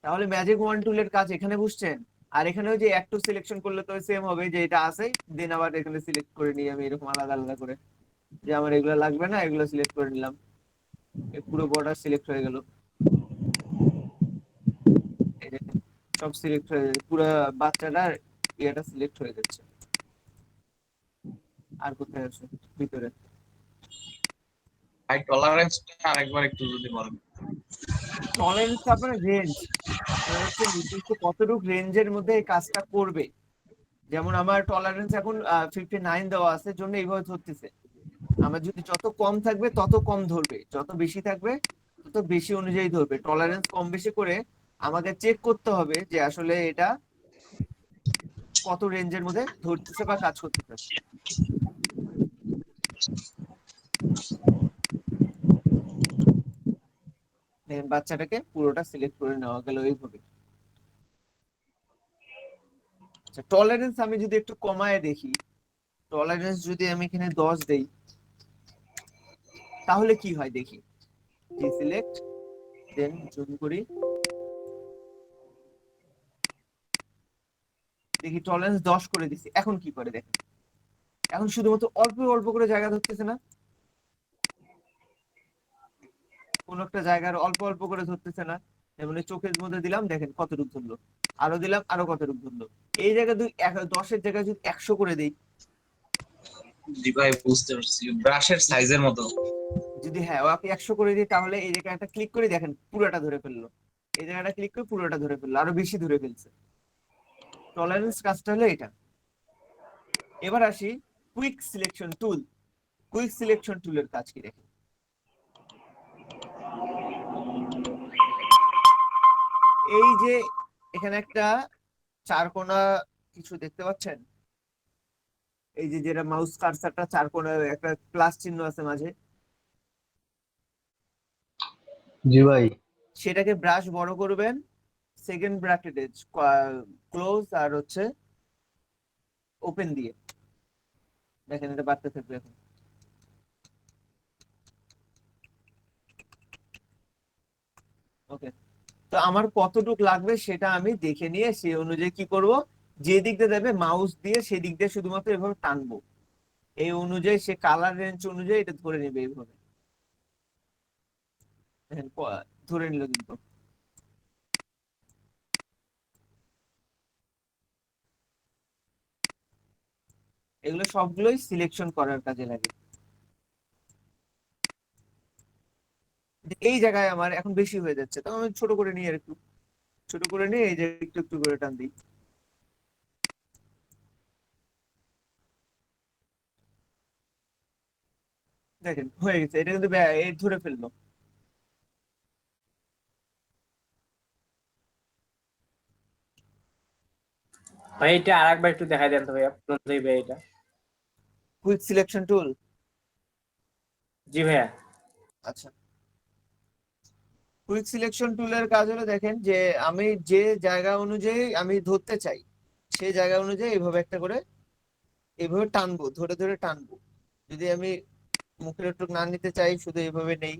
তাহলে ম্যাজিক ওয়ান টুলের কাজ এখানে বুঝছেন। আর এখানেও যে একটু সিলেকশন করলে তো সেম হবে, যে এটা আছে দেন আবার এখানে সিলেক্ট করে নিই আমি এরকম আলাদা আলাদা করে, যে আমার এগুলো লাগবে না, এগুলো সিলেক্ট করে নিলাম, পুরো বর্ডার সিলেক্ট হয়ে গেল, সব সিলেক্ট হয়ে যাবে, পুরো বাচ্চাটার ইয়েটা সিলেক্ট হয়ে যাচ্ছে। আর কোথায় আছে ভিতরে? ভাই টলারেন্সটা আরেকবার একটু যদি বলেন। টলারেন্স আপনার রেঞ্জ, আপনার হচ্ছে নির্দিষ্ট কতটুকু রেঞ্জের মধ্যে এই কাজটা করবে। যেমন আমার টলারেন্স এখন 59 দেওয়া আছে, জন্য এইভাবে ধরতেছে। আমার যদি যত কম থাকবে তত কম ধরবে, যত বেশি থাকবে তত বেশি অনুযায়ী ধরবে। টলারেন্স কম বেশি করে আমাকে চেক করতে হবে যে আসলে এটা কত রেঞ্জের মধ্যে ধরতেছে বা কাজ করতেছে। বাচ্চাটাকে পুরোটা সিলেক্ট করে নেওয়া গেল এইভাবে। আচ্ছা, টলারেন্স আমি যদি একটু কমায় দেখি, টলারেন্স যদি আমি এখানে 10 দেই তাহলে কি হয় দেখি। সিলেক্ট দেন জুম করি, দেখি টলারেন্স 10 করে দিছি। এখন কি করে দেখেন, এখন শুধুমাত্র অল্প অল্প করে জায়গা ধরতেছে না, কোন একটা জায়গার অল্প অল্প করে ধরতেছে না। যেমন চোখের মধ্যে দিলাম, দেখেন কতটুকু ধরলো, আরো দিলাম আরো কতটুকু ধরলো। এই জায়গায় 10-এর জায়গায় যদি 100 করে দিই, জি ভাই বুঝতে পারছি, ব্রাশের সাইজের মতো। যদি হ্যাঁ ওকে 100 করে দিই, তাহলে এই জায়গায় একটা ক্লিক করে দেখেন পুরোটা ধরে ফেললো, এই জায়গাটা ক্লিক করে পুরোটা ধরে ফেললো, আরো বেশি ধরে ফেলছে। টলারেন্স কাজটা হলো এটা। এবার আসি quick selection tool. Quick selection টুলের কাজ কি দেখেন। এই যে এখানে একটা চারকোনা কিছু দেখতে পাচ্ছেন, এই যে যেটা মাউস কার্সারটা চারকোনা একটা প্লাস চিহ্ন আছে মাঝে, জি ভাই। সেটাকে ব্রাশ বড় করবেন, সেকেন্ড ব্র্যাকেটে ক্লোজ আর হচ্ছে ওপেন দিয়ে, দেখেন এটা বাড়তে থাকবে এখন। ওকে, তো আমার কতটুক লাগবে সেটা আমি দেখে নিয়ে সেই অনুযায়ী কি করব, যে দিক দিয়ে দেবে মাউস দিয়ে সেই দিক দিয়ে শুধুমাত্র এভাবে টানবো, এই অনুযায়ী সে কালার রেঞ্জ অনুযায়ী এটা ধরে নেবে এইভাবে। দেখেন ধরে নিল কিন্তু। এগুলো সবগুলোই সিলেকশন করার কাজে লাগে। এই জায়গায় আমার এখন বেশি হয়ে যাচ্ছে, তো আমি ছোট করে নিয়ে একটু ছোট করে নিয়ে এই যে একটু একটু করে টান দিই। দেখেন হয়ে গেছে, এটা কিন্তু এই ধরে ফেললো। ভাই এটা আরেকবার একটু দেখাই দেন তো ভাইয়া, রঞ্জয় ভাই এটা। কুইক সিলেকশন টুল। জি ভাইয়া। আচ্ছা, কুইক সিলেকশন টুলের কাজ হলো দেখেন যে আমি যে জায়গা অনুযায়ী আমি ধরতে চাই সেই জায়গা অনুযায়ী এইভাবে একটা করে এইভাবে টানবো, ধরে ধরে টানবো। যদি আমি মুখের একটু না নিতে চাই, শুধু এইভাবে নেই,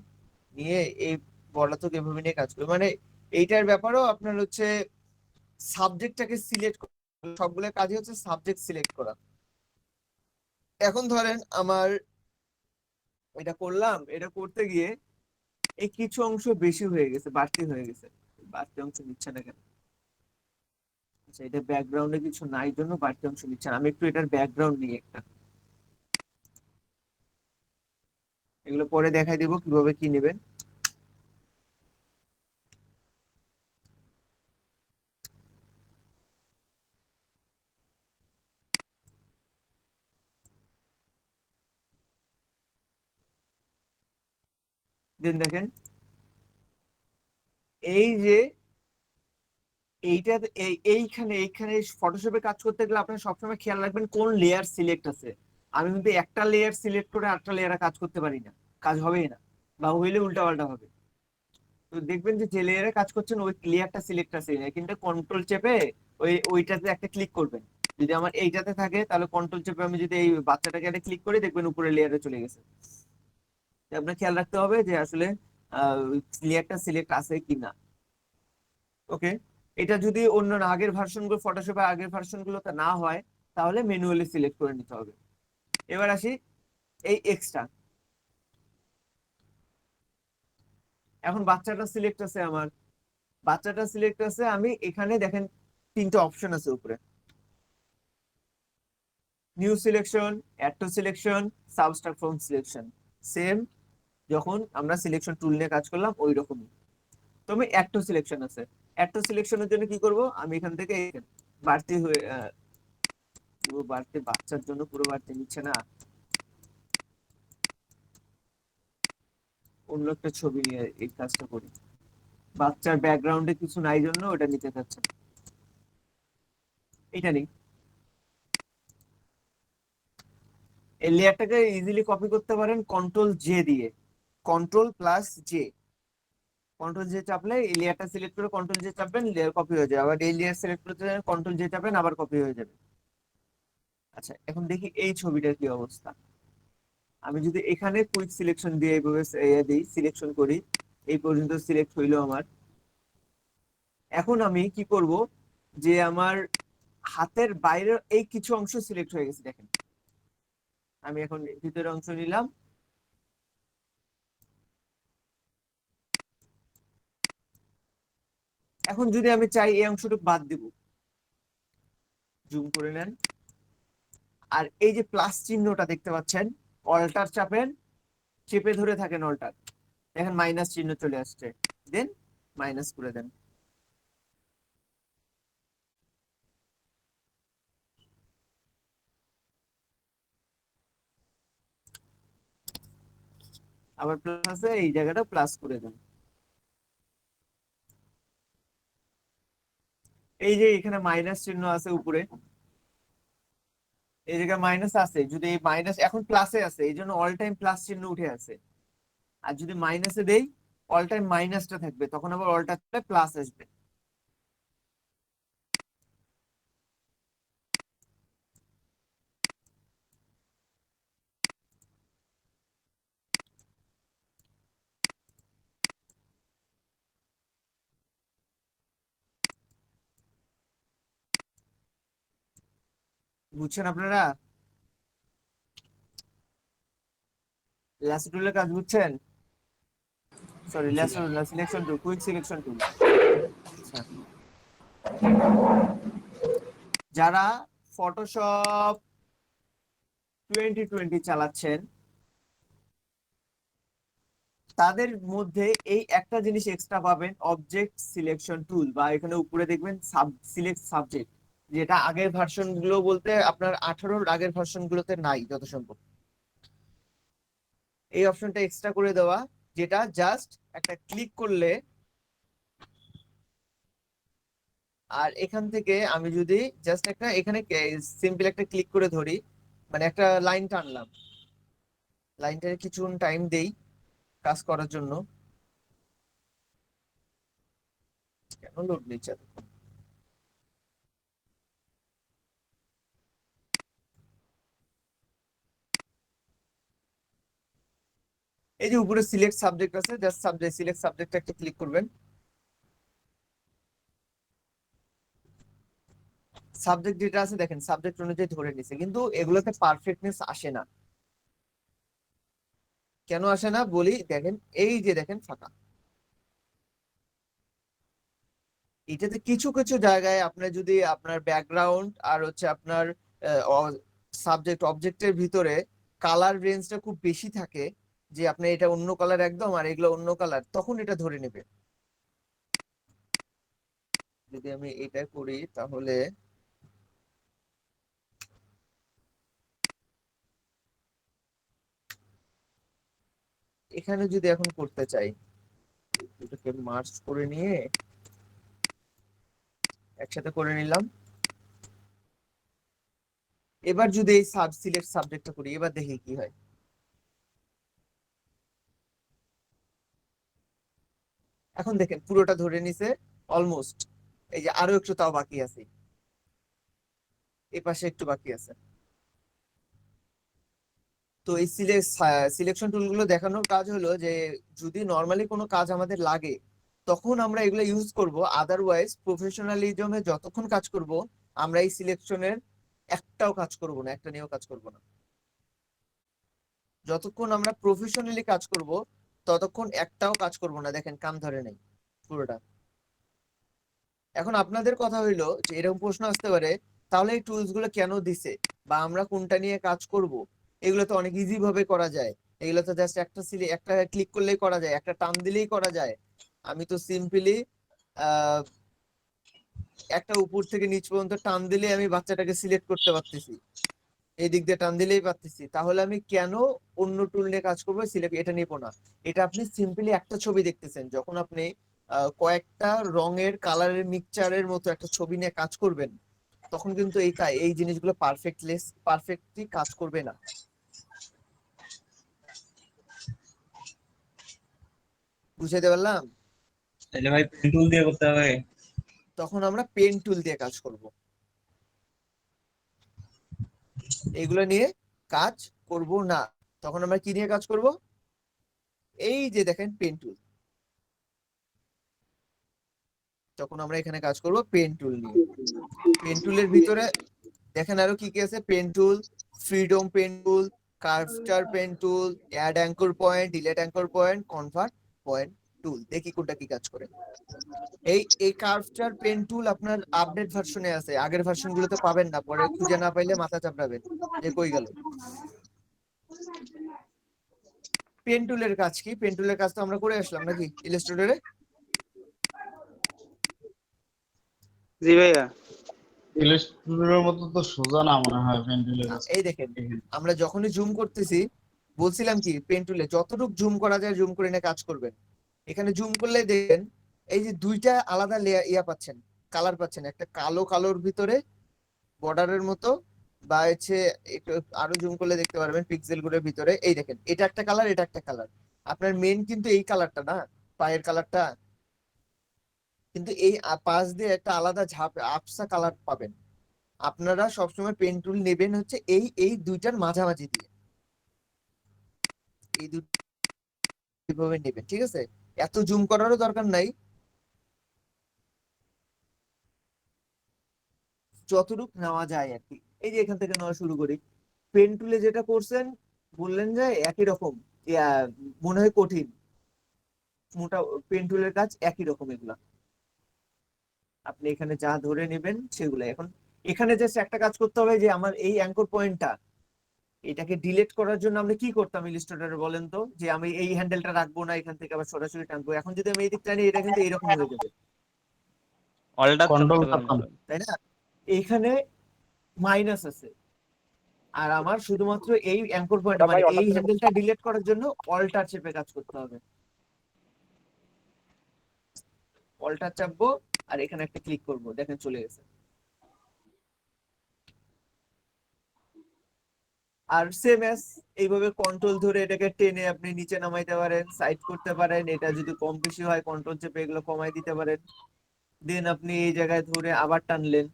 নিয়ে এই বর্ডারটুকু এভাবে নিয়ে কাজ করি। মানে এইটার ব্যাপারেও আপনার হচ্ছে সাবজেক্টটাকে সিলেক্ট, সবগুলো কাজই হচ্ছে সাবজেক্ট সিলেক্ট করা। এখন ধরেন আমার এটা করলাম, এটা করতে গিয়ে এই কিছু অংশ বেশি হয়ে গেছে, বাড়তি হয়ে গেছে, বাড়তি অংশ নিচ্ছে না কেন? আচ্ছা, এটা ব্যাকগ্রাউন্ডে কিছু নাই জন্য বাড়তি অংশ নিচ্ছে না। আমি একটু এটার ব্যাকগ্রাউন্ড নিই একটা, এগুলো পরে দেখাই দিব কিভাবে কি নেবেন। দেন দেখেন এই যে এইটা, এইখানে এইখানে ফটোশপে কাজ করতে গেলে আপনার সবসময় খেয়াল রাখবেন কোন লেয়ার সিলেক্ট আছে। আমি কিন্তু একটা লেয়ার সিলেক্ট করে আরেকটা লেয়ারে কাজ করতে পারি না, কাজ হবেই না, বা হইলে উল্টা পাল্টা হবে। তো দেখবেন যে যে লেয়ারে কাজ করছেন ওই লেয়ারটা সিলেক্ট আছে না, কিন্তু কন্ট্রোল চেপে ওইটাতে একটা ক্লিক করবেন। যদি আমার এইটাতে থাকে তাহলে কন্ট্রোল চেপে আমি যদি এই বাচ্চাটাকে একটা ক্লিক করি, দেখবেন উপরে লেয়ারে চলে গেছে। আপনার খেয়াল রাখতে হবে যে আসলে লেয়ারটা সিলেক্ট আছে কিনা। ওকে, এটা যদি অন্য আগের ভার্সন গুলো, ফটোশপের আগের ভার্সন গুলোতে না হয়, তাহলে ম্যানুয়ালি সিলেক্ট করে নিতে হবে। এবার আসি এই এক্সট্রা। এখন বাচ্চাটা সিলেক্ট আছে আমার, বাচ্চাটা সিলেক্ট আছে, আমি এখানে দেখেন তিনটা অপশন আছে উপরে, new selection, add to selection, subtract from selection. Same যখন আমরা সিলেকশন টুল নিয়ে কাজ করলাম ওই রকমই। তো আমি অ্যাড টু সিলেকশন আছে, অ্যাড টু সিলেকশনের জন্য কি করব, আমি এখান থেকে বাড়তি হয়ে পুরো বাড়তি, বাচ্চার জন্য পুরো বাড়তি নিচ্ছে না, অন্য একটা ছবি নিয়ে এই কাজটা করি। বাচ্চার ব্যাকগ্রাউন্ডে কিছু নাই জন্য ওটা নিতে চাচ্ছে না। এটা নেই, এই লেয়ারটাকে ইজিলি কপি করতে পারেন কন্ট্রোল জে দিয়ে, control plus J. Control J চাপলে এই লেয়ারটা সিলেক্ট করে কন্ট্রোল জে চাপবেন, লেয়ার কপি হয়ে যাবে। আবার এই লেয়ার সিলেক্ট করতে কন্ট্রোল জে চাপবেন, আবার কপি হয়ে যাবে। আচ্ছা, এখন দেখি এই ছবিটার কি অবস্থা। আমি যদি এখানে কুইক সিলেকশন দিয়ে এইভাবে দিই, সিলেকশন করি, এই পর্যন্ত সিলেক্ট হইলো আমার। এখন আমি কি করব, যে আমার হাতের বাইরের এই কিছু অংশ সিলেক্ট হয়ে গেছে দেখেন। আমি এখন ভিতরের অংশ নিলাম, এখন যদি আমি চাই এই অংশটুকু বাদ দিব, জুম করে নেন, আর এই যে প্লাস চিহ্নটা দেখতে পাচ্ছেন, অল্টার চাপেন, চেপে ধরে থাকেন অল্টার, দেখেন মাইনাস চিহ্ন চলে আসছে, দেন মাইনাস করে দেন। আবার প্লাস আছে, এই জায়গাটা প্লাস করে দেন। এই যে এখানে মাইনাস চিহ্ন আছে উপরে, এই জায়গায় মাইনাস আছে, যদি এই মাইনাস এখন প্লাসে আছে এই জন্য অল টাইম প্লাস চিহ্ন উঠে আছে। আর যদি মাইনাসে দেই অল টাইম মাইনাসটা থাকবে, তখন আবার অল্টা প্লাস আসবে। বুঝছেন আপনারা ল্যাসো টুলের কাজ বুঝছেন? সরি, ল্যাসো না, সিলেকশন টুল, কুইক সিলেকশন টুল। আচ্ছা, যারা ফটোশপ 2020 চালাচ্ছেন তাদের মধ্যে এই একটা জিনিস এক্সট্রা পাবেন, অবজেক্ট সিলেকশন টুল, বা এখানে উপরে দেখবেন সিলেক্ট সাবজেক্ট, যেটা আগের ভার্সন গুলো বলতে আপনার 18-র আগের ভার্সন গুলোতে নাই যত সম্ভব। এই অপশনটা এক্সট্রা করে দেওয়া, যেটা জাস্ট একটা ক্লিক করলে, আর এখান থেকে আমি যদি জাস্ট একটা এখানে সিম্পল একটা ক্লিক করে ধরি, মানে একটা লাইন টানলাম, লাইনটার কিছু টাইম দেই কাজ করার জন্য। কেন লোড নিচ্ছে এতক্ষণ? এই যে উপরে সিলেক্ট সাবজেক্ট আছে, জাস্ট সাবজেক্ট সিলেক্ট সাবজেক্ট একটা ক্লিক করবেন। সাবজেক্ট যেটা আছে দেখেন সাবজেক্ট অনুযায়ী ধরে নিছে, কিন্তু এগুলোতে পারফেক্টনেস আসে না। কেন আসে না বলি, দেখেন এই যে দেখেন ফাঁকা, এটাতে কিছু কিছু জায়গায় আপনার যদি আপনার ব্যাকগ্রাউন্ড আর হচ্ছে আপনার সাবজেক্ট অবজেক্টের ভিতরে কালার রেঞ্জটা খুব বেশি থাকে, যে আপনার এটা অন্য কালার একদম আর এগুলো অন্য কালার, তখন এটা ধরে নেবে। যদি আমি এটা করি তাহলে এখানে যদি এখন করতে চাই, দুটোকে মার্জ করে নিয়ে একসাথে করে নিলাম। এবার যদি এই সিলেক্ট সাবজেক্টটা করি, এবার দেখি কি হয়। এখন দেখেন পুরোটা ধরে নিছে অলমোস্ট। এই যে আরো একটু তাও বাকি আছে, এই পাশে একটু বাকি আছে। তো এই সিলেকশন টুলগুলো দেখানোর কাজ হলো যে যদি নর্মালি কোনো কাজ আমাদের লাগে তখন আমরা এগুলো ইউজ করব, আদারওয়াইজ প্রফেশনালিজমে যতক্ষণ কাজ করব আমরা এই সিলেকশনের একটাও কাজ করব না, একটা নিয়েও কাজ করব না। যতক্ষণ আমরা প্রফেশনালি কাজ করব ততক্ষণ একটাও কাজ করব না। দেখেন কাম ধরে নেই পুরোটা। এখন আপনাদের কথা হইলো যে এরকম প্রশ্ন আসতে পারে, তাহলে এই টুলস গুলো কেন দিছে বা আমরা কোনটা নিয়ে কাজ করব? এগুলো তো অনেক ইজি ভাবে করা যায়, এগুলো তো জাস্ট একটা ক্লিক করলেই করা যায়, একটা টান দিলেই করা যায়। আমি তো সিম্পলি একটা উপর থেকে নিচ পর্যন্ত টান দিলে আমি বাচ্চাটাকে সিলেক্ট করতে পারতেছি, এই দিক দিয়ে টান দিলেই পারতেছি। তাহলে আমি কেন অন্য টুল নিয়ে কাজ করবো, সিলেক্ট এটা নিবো না? এটা আপনি সিম্পলি একটা ছবি দেখতেছেন, যখন আপনি কয়েকটা রঙের কালারের মিক্সচারের মতো একটা ছবি নিয়ে কাজ করবেন তখন কিন্তু এই জিনিসগুলো পারফেক্টলি কাজ করবে না। বুঝাইতে পারলাম? তাহলে ভাই পেন টুল দিয়ে করতে হবে। তখন আমরা পেন টুল দিয়ে কাজ করব, এগুলো নিয়ে কাজ করব না। তখন আমরা কি নিয়ে কাজ করব? এই যে দেখেন পেন টুল, তখন আমরা এখানে কাজ করব পেন টুল নিয়ে। পেন টুলের ভিতরে দেখেন আরো কি কি আছে, pen tool, freedom pen tool, curvature pen tool, add anchor point, delete anchor point, convert point tool. দেখি কোনটা কি কাজ করে। এই কার্ভস্টার পেন টুল আপনার আপডেট ভার্সনে আছে, আগের ভার্সন গুলোতে পাবেন না, পরে খুঁজে না পাইলে মাথা চাপড়াবেন যে কই গেল। পেন টুলের কাজ কি? পেন টুলের কাজ তো আমরা করে আসলাম নাকি ইলাস্ট্রেটরে? জি ভাইয়া। ইলাস্ট্রেটরের মতো তো সোজা না মনে হয় পেন্টুলের কাছে। এই দেখেন আমরা যখনই জুম করতেছি বলছিলাম কি পেন টুলে যতটুকু জুম করা যায় জুম করে নিয়ে কাজ করবেন। এখানে জুম করলে দেখেন এই যে দুইটা আলাদা লেয়ার পাচ্ছেন, কালার পাচ্ছেন, একটা কালো কালোর ভিতরে বর্ডারের মতো, বা হচ্ছে একটু আরো জুম করলে দেখতে পারবেন পিক্সেল গুলোর ভিতরে। এই দেখেন এটা একটা কালার, এটা একটা কালার। আপনার মেন কিন্তু এই কালারটা না, পায়ের কালারটা, কিন্তু এই পাশ দিয়ে একটা আলাদা আবসা কালার পাবেন। আপনারা সবসময় পেন টুল নেবেন হচ্ছে এই দুইটার মাঝামাঝি দিয়ে, এই দুইভাবে নেবেন, ঠিক আছে? এত জুম করারও দরকার নাই, যতটুকু নেওয়া যায় আর কি। এই যে এখান থেকে নেওয়া শুরু করি। পেন টুলে যেটা করছেন বললেন যে একই রকম, মনে হয় কঠিন, মোটা পেন টুলের কাজ একই রকম। এগুলা আপনি এখানে যা ধরে নেবেন সেগুলো। এখন এখানে জাস্ট একটা কাজ করতে হবে, যে আমার এই অ্যাঙ্কর পয়েন্টটা, এটাকে ডিলিট করার জন্য আমরা কি করতাম ইলাস্ট্রেটরে বলেন তো? যে আমি এই হ্যান্ডেলটা রাখবো না, এখান থেকে আবার সরাসরি টানবো। এখন যদি আমি এই দিক টানি এটা কিন্তু এইরকম হয়ে যাবে, অলটা কন্ট্রোল করতে করতাম। পারবেন। তাই না? এইখানে মাইনাস আছে, আর আমার শুধুমাত্র এই অ্যাঙ্কর পয়েন্ট মানে এই হ্যান্ডেলটা ডিলিট করার জন্য অল্টার চেপে কাজ করতে হবে। অল্টার চাপবো আর এখানে একটা ক্লিক করব, দেখেন চলে গেছে। আর সেম এস এইভাবে কন্ট্রোল ধরে এটাকে টেনে আপনি নিচে নামাইতে পারেন, সাইড করতে পারেন। এটা যদি কম বেশি হয় কন্ট্রোল চেপে এগুলো কমাই দিতে পারেন। দেন আপনি এই জায়গায় ধরে আবার টানলেন,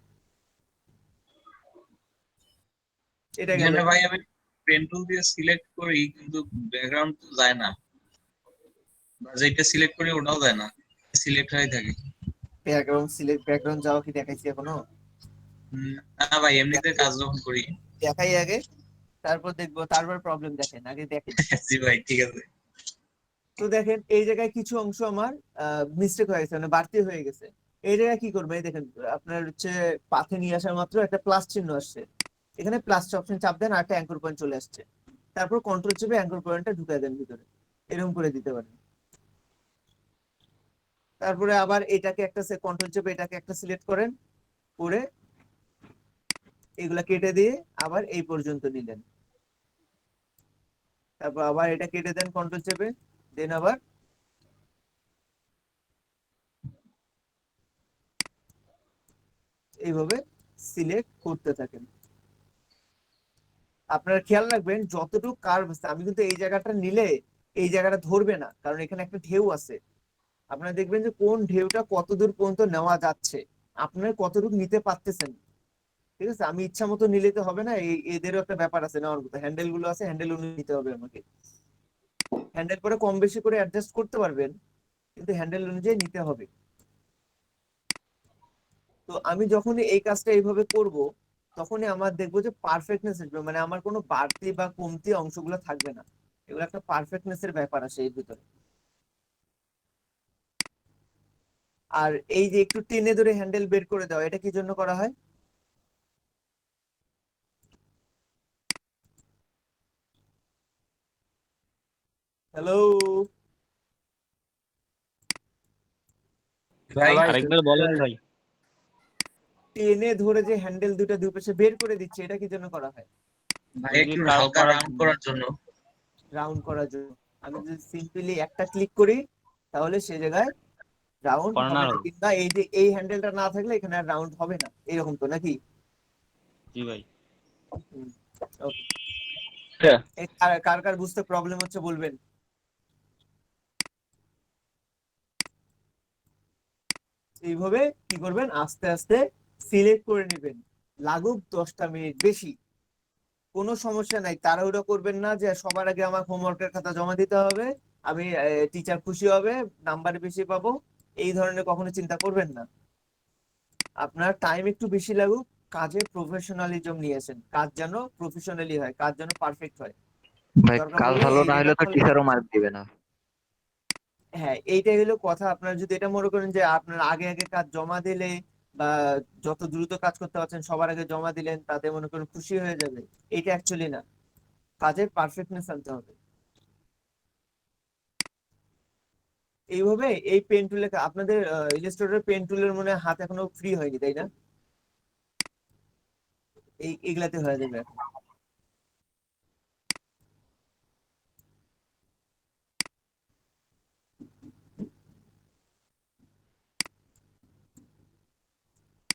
এটা গেল। যেন ভাই আমি পেন টুল দিয়ে সিলেক্ট করি কিন্তু ব্যাকগ্রাউন্ড তো যায় না। যেটা সিলেক্ট করি ওটাও দেয় না, সিলেক্ট হয়ে থাকে। ব্যাকগ্রাউন্ড যাওয়া কি দেখাইছি এখনো? না ভাই, এমনিতে কাজ যখন করি। দেখাই আগে, তারপর দেখবো, তারপর প্রবলেম দেখেন, আগে দেখেন। জি ভাই, ঠিক আছে। তো দেখেন এই জায়গায় কিছু অংশ আমার মিস্টেক হয়ে গেছে, মানে বাড়তি হয়ে গেছে। এই জায়গায় কি করবে, এই দেখেন আপনার হচ্ছে পাথে নিয়ে আসার মাত্র একটা প্লাস চিহ্ন আসছে, এখানে প্লাস অপশন চাপ দেন আর একটা অ্যাঙ্কর পয়েন্ট চলে আসছে, তারপর কন্ট্রোল চেপে অ্যাঙ্কর পয়েন্টটা ঢুকাই দেন ভিতরে, এরকম করে দিতে পারেন। তারপরে আবার এটাকে একটা কন্ট্রোল চেপে এটাকে একটা সিলেক্ট করেন, করে এগুলা কেটে দিয়ে আবার এই পর্যন্ত নিলেন, তারপর আবার এটা কেটে দেন কন্ট্রোল চেপে, দেন আবার এইভাবে সিলেক্ট করতে থাকেন। আপনারা খেয়াল রাখবেন যতটুকু কার্ভ আছে, আমি কিন্তু এই জায়গাটা নিলে এই জায়গাটা ধরবে না, কারণ এখানে একটা ঢেউ আছে। আপনারা দেখবেন যে কোন ঢেউটা কত দূর পর্যন্ত নেওয়া যাচ্ছে, আপনারা কতটুকু নিতে পারতেছেন। ঠিক আছে, আমি ইচ্ছা মতো নিলে তো হবে না, এদেরও একটা ব্যাপার আছে নেওয়ার মতো, হ্যান্ডেল গুলো আছে, হ্যান্ডেল অনুযায়ী নিতে হবে আমাকে। হ্যান্ডেল করে কম বেশি করে অ্যাডজাস্ট করতে পারবেন, কিন্তু হ্যান্ডেল অনুযায়ী নিতে হবে। তো আমি যখনই এই কাজটা এইভাবে করব, তখনই আমার দেখবো যে পারফেক্টনেস আসবে, মানে আমার কোনো বাড়তি বা কমতি অংশগুলো থাকবে না, এগুলো একটা পারফেক্টনেস এর ব্যাপার আছে এর ভিতরে। আর এই যে একটু টেনে ধরে হ্যান্ডেল বের করে দেওয়া, এটা কি জন্য করা হয়? হ্যালো, ভাই আরেকবার বলেন ভাই। টেনে ধরে যে হ্যান্ডেল দুটো দুই পাশে বের করে দিচ্ছে, এটা কি জন্য করা হয়? ভাই একটু হালকা রাউন্ড করার জন্য। রাউন্ড করার জন্য। আমি যদি সিম্পলি একটা ক্লিক করি, তাহলে সে জায়গায় রাউন্ড হবে কর্নার না, হবে। কিংবা এই যে এই হ্যান্ডেলটা না থাকলে এখানে আর রাউন্ড হবে না, এরকম তো নাকি? জি ভাই। ওকে, কার কার বুঝতে প্রবলেম হচ্ছে বলবেন। এইভাবে কি করবেন, আস্তে আস্তে সিলেক্ট করে নেবেন, লাগুক 10টা মিনিট বেশি, কোনো সমস্যা নাই। তাড়াহুড়ো করবেন না যে সবার আগে আমার হোমওয়ার্কের খাতা জমা দিতে হবে, আমি টিচার খুশি হবে, নাম্বার বেশি পাবো, এই ধরনের কখনো চিন্তা করবেন না। আপনার টাইম একটু বেশি লাগুক, কাজে প্রফেশনালিজম নিয়েছেন, কাজ যেন প্রফেশনালি হয়, কাজ যেন পারফেক্ট হয়। ভাই দরকার কাজ পড়লে ভালো এই না হলে জায়গায় তো টিচারও মার্ক দিবে না। হ্যাঁ, এইটাই হলো কথা। আপনার যদি এটা মনে করেন যে আপনার আগে আগে কাজ জমা দিলে বা যত দ্রুত কাজ করতে পারছেন সবার আগে জমা দিলেন, তাতে মনে করেন খুশি হয়ে যাবে, এটা অ্যাকচুয়ালি না, কাজের পারফেক্টনেস আনতে হবে। এইভাবে এই পেন টুলে, আপনাদের ইলাস্ট্রেটর পেন টুলের মনে হয় হাত এখনো ফ্রি হয়নি, তাই না? এইগুলাতে হয়ে যাবে এখন।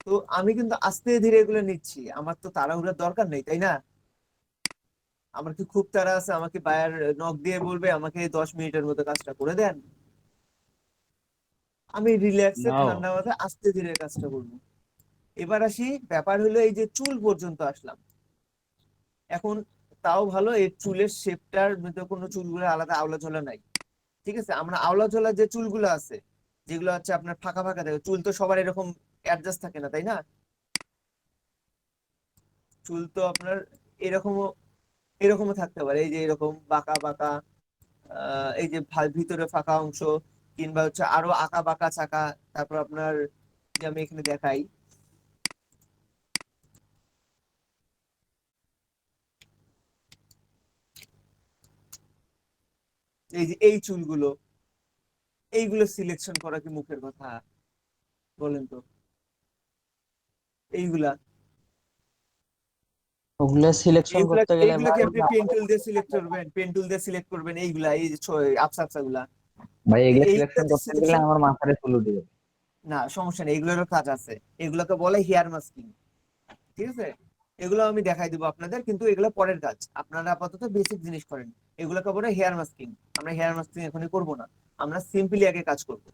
তো আমি কিন্তু আস্তে ধীরে এগুলো নিচ্ছি, আমার তো তাড়াহুড়োর দরকার নেই, তাই না? আমার কি খুব তাড়া আছে, আমাকে বায়ার নক দিয়ে বলবে আমাকে 10 মিনিটের মধ্যে কাজটা করে দেন? আমি রিল্যাক্সে নাও। ঠান্ডা মাথায় আস্তে ধীরে কাজটা করবো। এবার আসি, ব্যাপার হলো এই যে চুল পর্যন্ত আসলাম এখন, তাও ভালো এই চুলের শেপটার মধ্যে কোনো চুলগুলো আলাদা আওলা ঝোলা নাই। ঠিক আছে, আমরা আওলা ঝোলা যে চুলগুলো আছে, যেগুলো হচ্ছে আপনার ফাঁকা ফাঁকা থাকে, চুল তো সবার এরকম অ্যাডজাস্ট থাকে না, তাই না? চুল তো আপনার এরকমও এরকমও থাকতে পারে, এই যে এরকম বাঁকা বাঁকা, এই যে ভিতরে ফাঁকা অংশ, কিংবা হচ্ছে আরো আঁকা বাঁকা চাকা। তারপর আপনার, যে আমি এখানে দেখাই, এই যে এই চুলগুলো, এইগুলো সিলেকশন করা কি মুখের কথা? বলেন তো, এইগুলা ওগুলো সিলেকশন এইগুলা করতে গেলে এইগুলা কি আপনি পেন টুল দিয়ে সিলেক্ট করবেন, পেন টুল দিয়ে সিলেক্ট করবেন, এইগুলা এই যে আপসা আপসা গুলা, ভাই এগুলো সিলেকশন এইগুলাতে করতে গেলে সিলেকশন, আমার মাথায় চুল উঠে যাবে। না সমস্যা নেই, এগুলোরও কাজ আছে, এগুলোকে বলে হেয়ার মাস্কিং। ঠিক আছে, এগুলো আমি দেখাই দিব আপনাদের, কিন্তু এগুলো পরের কাজ, আপনারা আপাতত বেসিক জিনিস করেন। এগুলোকে বলে হেয়ার মাস্কিং, আমরা হেয়ার মাস্কিং এখনই করব না, আমরা সিম্পলি আগে কাজ করব।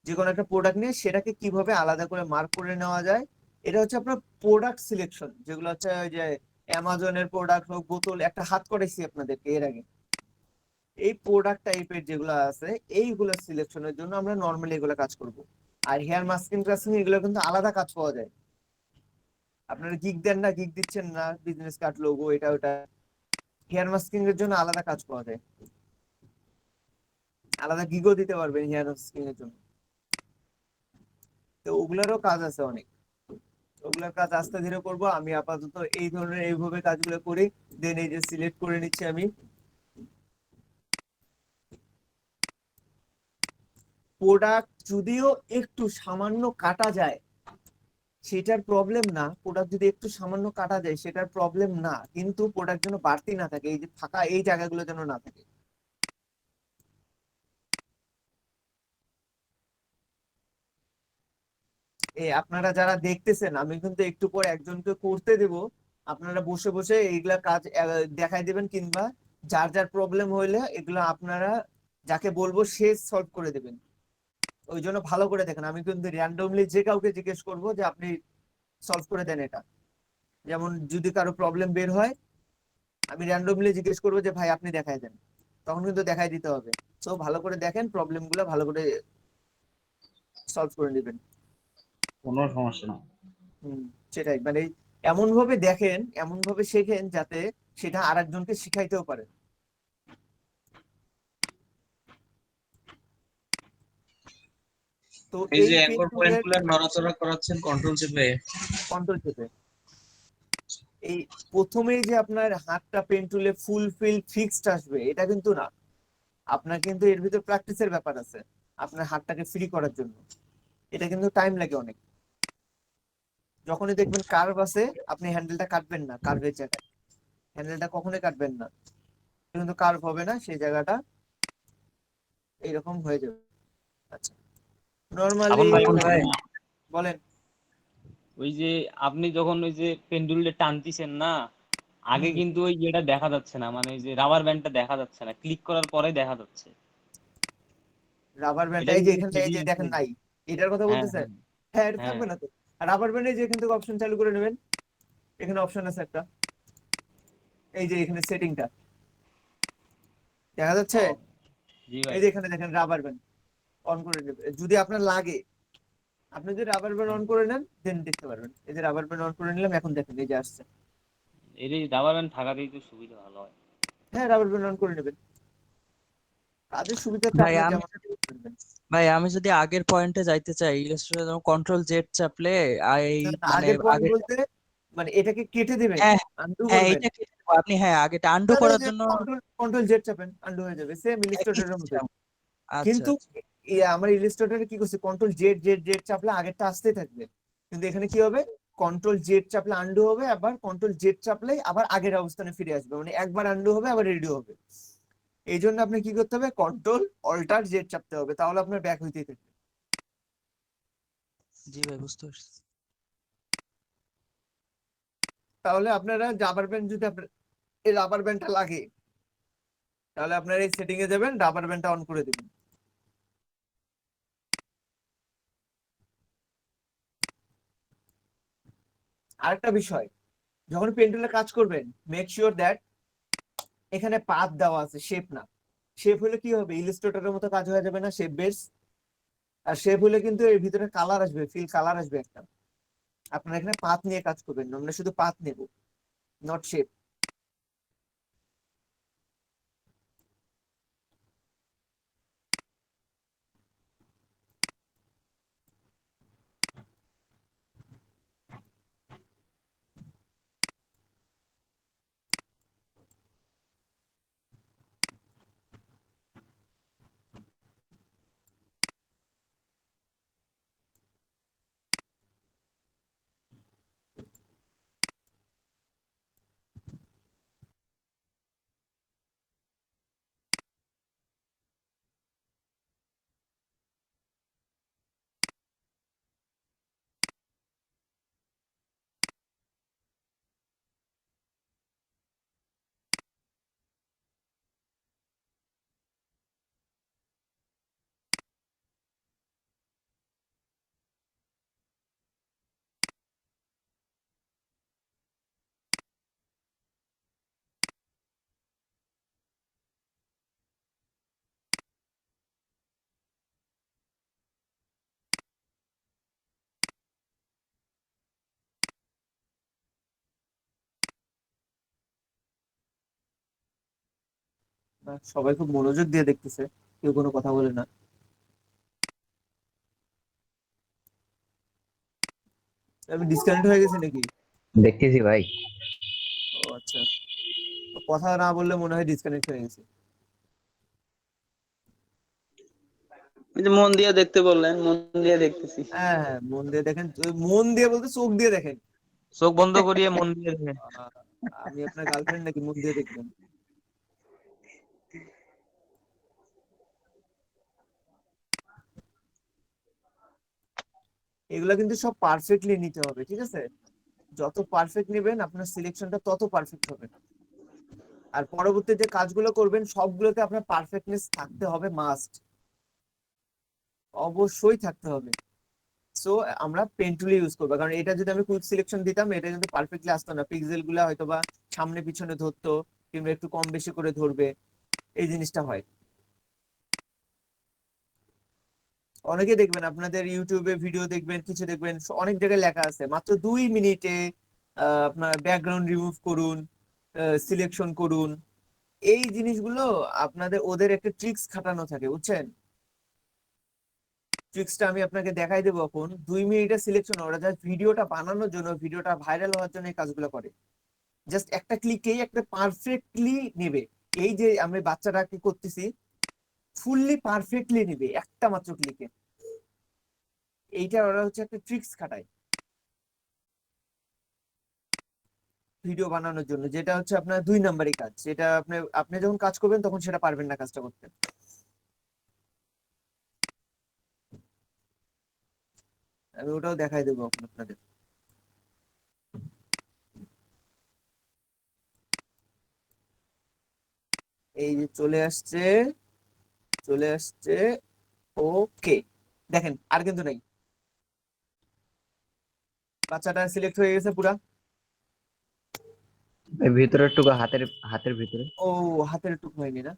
যে কোনো একটা প্রোডাক্ট নিয়ে সেটাকে কিভাবে আলাদা করে মার্ক করে নেওয়া যায়, এটা হচ্ছে আপনার প্রোডাক্ট সিলেকশন, যেগুলো হচ্ছে ওই যে অ্যামাজনের প্রোডাক্ট হোক, বোতল, একটা হাত করেছি আপনাদেরকে এর আগে, এই প্রোডাক্ট টাইপের যেগুলো আছে এইগুলো সিলেকশনের জন্য আমরা নর্মালি এগুলো কাজ করব। আর হেয়ার মাস্কিং টাস্কিং এগুলো কিন্তু আলাদা কাজ পাওয়া যায়। আপনারা গিগ দেন না, গিগ দিচ্ছেন না, বিজনেস কার্ড লোগো এটা ওটা, হেয়ার মাস্কিং এর জন্য আলাদা কাজ পাওয়া যায়, আলাদা গিগও দিতে পারবেন হেয়ার মাস্কিং এর জন্য। তো ওগুলোরও কাজ আছে অনেক, ওগুলোর কাজ আস্তে ধীরে করব। আমি আপাতত এই ধরনের এইভাবে কাজগুলো করি, দেন এই যে সিলেক্ট করে নিচ্ছি আমি। প্রোডাক্ট যদিও একটু সামান্য কাটা যায় সেটার প্রবলেম না, প্রোডাক্ট যদি একটু সামান্য কাটা যায় সেটার প্রবলেম না, কিন্তু প্রোডাক্ট যেন বাড়তি না থাকে, এই যে ফাঁকা এই জায়গাগুলো যেন না থাকে। আপনারা যারা দেখতেছেন আমি কিন্তু একটু পর একজনকে করতে দেব, আপনারা বসে বসে এইগুলা কাজ দেখাই দিবেন, কিংবা যার যার প্রবলেম হইলে এগুলো আপনারা যাকে বলবো সে সলভ করে দেবেন। ওই জন্য ভালো করে দেখেন, আমি কিন্তু র্যান্ডমলি যে কাউকে জিজ্ঞেস করব যে আপনি সলভ করে দেন এটা। যেমন যদি কারো প্রবলেম বের হয় আমি র্যান্ডমলি জিজ্ঞেস করবো যে ভাই আপনি দেখাই দেন, তখন কিন্তু দেখাই দিতে হবে। তো ভালো করে দেখেন, প্রবলেম গুলো ভালো করে সলভ করে নেবেন। কোনো সমস্যা না। সেটাই, মানে এমন ভাবে দেখেন, এমন ভাবে শেখেন যাতে সেটা আরেকজনকে শিখাইতেও পারে। তো এই এই যে পেন অ্যাঙ্কর টুলের পয়েন্টগুলো নড়াচড়া করাচ্ছেন কন্ট্রোল চেপে। কন্ট্রোল চেপে, এই প্রথমেই যে আপনার হাতটা পেন টুলে ফুল ফিল ফিক্সড আসবে এটা কিন্তু না, আপনার কিন্তু এর ভিতর প্র্যাকটিসের ব্যাপার আছে আপনার হাতটাকে ফ্রি করার জন্য। এটা কিন্তু টাইম লাগে অনেক। যখনই দেখবেন কার্ভ আছে আপনি হ্যান্ডেলটা কাটবেন না, কার্ভের জায়গায় হ্যান্ডেলটা কখনোই কাটবেন না, কিন্তু কার্ভ হবে না, সেই জায়গাটা এইরকম হয়ে যাবে। আচ্ছা, নরমালি আপন ভাই বলেন। ওই যে আপনি যখন ওই যে পেন্ডুলটা টানতিছেন না, আগে কিন্তু ওই ইয়েটা দেখা যাচ্ছে না, মানে ওই যে রাবার ব্যান্ডটা দেখা যাচ্ছে না, ক্লিক করার পরে দেখা যাচ্ছে। রাবার ব্যান্ড এটা এই কি যে কোনো এখানে এই সেটিং যে আছে দেখেন নাকি? নাই, এটার কথা হ্যাঁ বলতেছেন? হ্যাঁ হ্যাঁ, এটা হ্যাঁ। থাকবে না তো। আর রাবার ব্যান্ডে যে এখান থেকে অপশন চালু করে নেবেন, এখানে অপশন আছে একটা, এই যে এখানে সেটিংটা দেখা যাচ্ছে, ও, জি ভাই। এই যে এখানে দেখেন রাবার ব্যান্ড অন করে নেবেন যদি আপনার লাগে। আপনি যদি রাবার ব্যান্ড অন করে নেন দেন দেখতে পারবেন, এই যে রাবার ব্যান্ড অন করে নিলাম, এখন দেখেন এই যে আসছে। এর এই রাবার ব্যান্ড থাকাতেই তো সুবিধা ভালো হয়। হ্যাঁ, রাবার ব্যান্ড অন করে নেবেন, কাজের সুবিধাটা ভাই আপনার আমি যেমন করবেন। আমি যদি আগের পয়েন্টে যাইতে চাই, ইলাস্ট্রেটর কন্ট্রোল জেড চাপলে এই না, না, মানে আগের পয়েন্ট আগে, বলতে মানে এটাকে কেটে দিবেন, হ্যাঁ আনডু হ্যাঁ করবেন। এইটা কেটে দেবো। আপনি হ্যাঁ আগেটা আন্ডু তাহলে ওই করার যে জন্য কন্ট্রোল কন্ট্রোল জেড চাপেন, আনডু হয়ে যাবে, সেম একই ইলিস্ট্রেটরের মতো। সিস্টেম। আচ্ছা কিন্তু আচ্ছা। আমার ইলিস্ট্রেটরে কি করছে, কন্ট্রোল জেড জেড জেড চাপলে আগেরটা আসতেই থাকবে, কিন্তু এখানে কি হবে, কন্ট্রোল জেড চাপলে আন্ডু হবে, আবার কন্ট্রোল জেড চাপলে আবার আগের অবস্থানে ফিরে আসবে, মানে একবার আন্ডু হবে আবার রেডি হবে। এই জন্য আপনি কি করতে হবে, কন্ট্রোল অল্টার জেড চাপতে হবে, তাহলে আপনার ব্যাক হইতেই থাকবে। জি ভাই বুঝতে পারছি। তাহলে আপনারা রাবার ব্যান্ড যদি আপনার এই রাবার ব্যান্ডটা লাগে তাহলে আপনার এই সেটিং এ যাবেন, রাবার ব্যান্ডটা অন করে দিবেন। আরেকটা বিষয়, যখন পেন্টুলে কাজ করবেন মেক শিওর দ্যাট এখানে পাথ দেওয়া আছে, শেপ না। শেপ হলে কি হবে, ইলিস্ট্রেটরের মতো কাজ হয়ে যাবে না, শেপ বেস। আর শেপ হলে কিন্তু এর ভিতরে কালার আসবে, ফিল কালার আসবে একটা। আপনারা এখানে পাথ নিয়ে কাজ করবেন না, আমরা শুধু পাথ নেব, নট শেপ। সবাই খুব মনোযোগ দিয়ে দেখতেছে, কেউ কোনো কথা বলে না। আমি ডিসকানেক্ট হয়ে গেছে নাকি? দেখতেছি ভাই। ও আচ্ছা, কথা না বললে মনে হয় ডিসকানেক্ট হয়ে গেছে। এই যে মন দিয়ে দেখতে বললেন, মন দিয়ে দেখতেছি। হ্যাঁ হ্যাঁ, মন দিয়ে দেখেন, মন দিয়ে বলতে চোখ দিয়ে দেখেন। চোখ বন্ধ করিয়ে মন দিয়ে দেখেন। আহ, আমি আপনার গার্লফ্রেন্ড নাকি মন দিয়ে দেখবেন? এগুলা কিন্তু সব পারফেক্টলি নিতে হবে, ঠিক আছে? যত পারফেক্ট নেবেন আপনার সিলেকশনটা তত পারফেক্ট হবে। আর পরবর্তী যে কাজগুলো করবেন সবগুলোতে আপনার পারফেক্টনেস থাকতে হবে, মাস্ট, অবশ্যই থাকতে হবে। সো আমরা পেন টুল ইউজ করবো, কারণ এটা যদি আমি কুইক সিলেকশন দিতাম এটা কিন্তু পারফেক্টলি আসতো না, পিক্সেল গুলা হয়তো বা সামনে পিছনে ধরতো কিংবা একটু কম বেশি করে ধরবে, এই জিনিসটা হয়। অনেকে দেখবেন আপনাদের ইউটিউবে ভিডিও দেখবেন, কিছু দেখবেন অনেক জায়গায় লেখা আছে মাত্র 2 মিনিটে আপনার ব্যাকগ্রাউন্ড রিমুভ করুন, সিলেকশন করুন। এই জিনিসগুলো আপনাদের ওদের একটা ট্রিক্স খাটানো থাকে, বুঝছেন? ট্রিক্সটা আমি আপনাকে দেখাই দেবো এখন। 2 মিনিটের সিলেকশন ওরা জাস্ট ভিডিওটা বানানোর জন্য, ভিডিওটা ভাইরাল হওয়ার জন্য এই কাজগুলো করে। জাস্ট একটা ক্লিকেই একটা পারফেক্টলি নেবে। এই যে আমি বাচ্চাটাকে করতেছি, ফুললি পারফেক্টলি নেবে একটা মাত্র ক্লিকে। এইটা ওরা হচ্ছে একটা ট্রিক্স খাটায় ভিডিও বানানোর জন্য, যেটা হচ্ছে আপনার 2 নম্বরই কাজ। সেটা আপনি আপনি যখন কাজ করবেন তখন সেটা পারবেন না কাজটা করতে। আমি ওটাও দেখাই দেবো এখন আপনাদের। এই যে চলে আসছে, চলে আসছে। ওকে, দেখেন আর কিন্তু নাই, বাচ্চাটা সিলেক্ট হয়ে গেছে পুরা। এই ভিতরের টুকু হাতের হাতের ভিতরে। ও, হাতের টুক হয়নি না?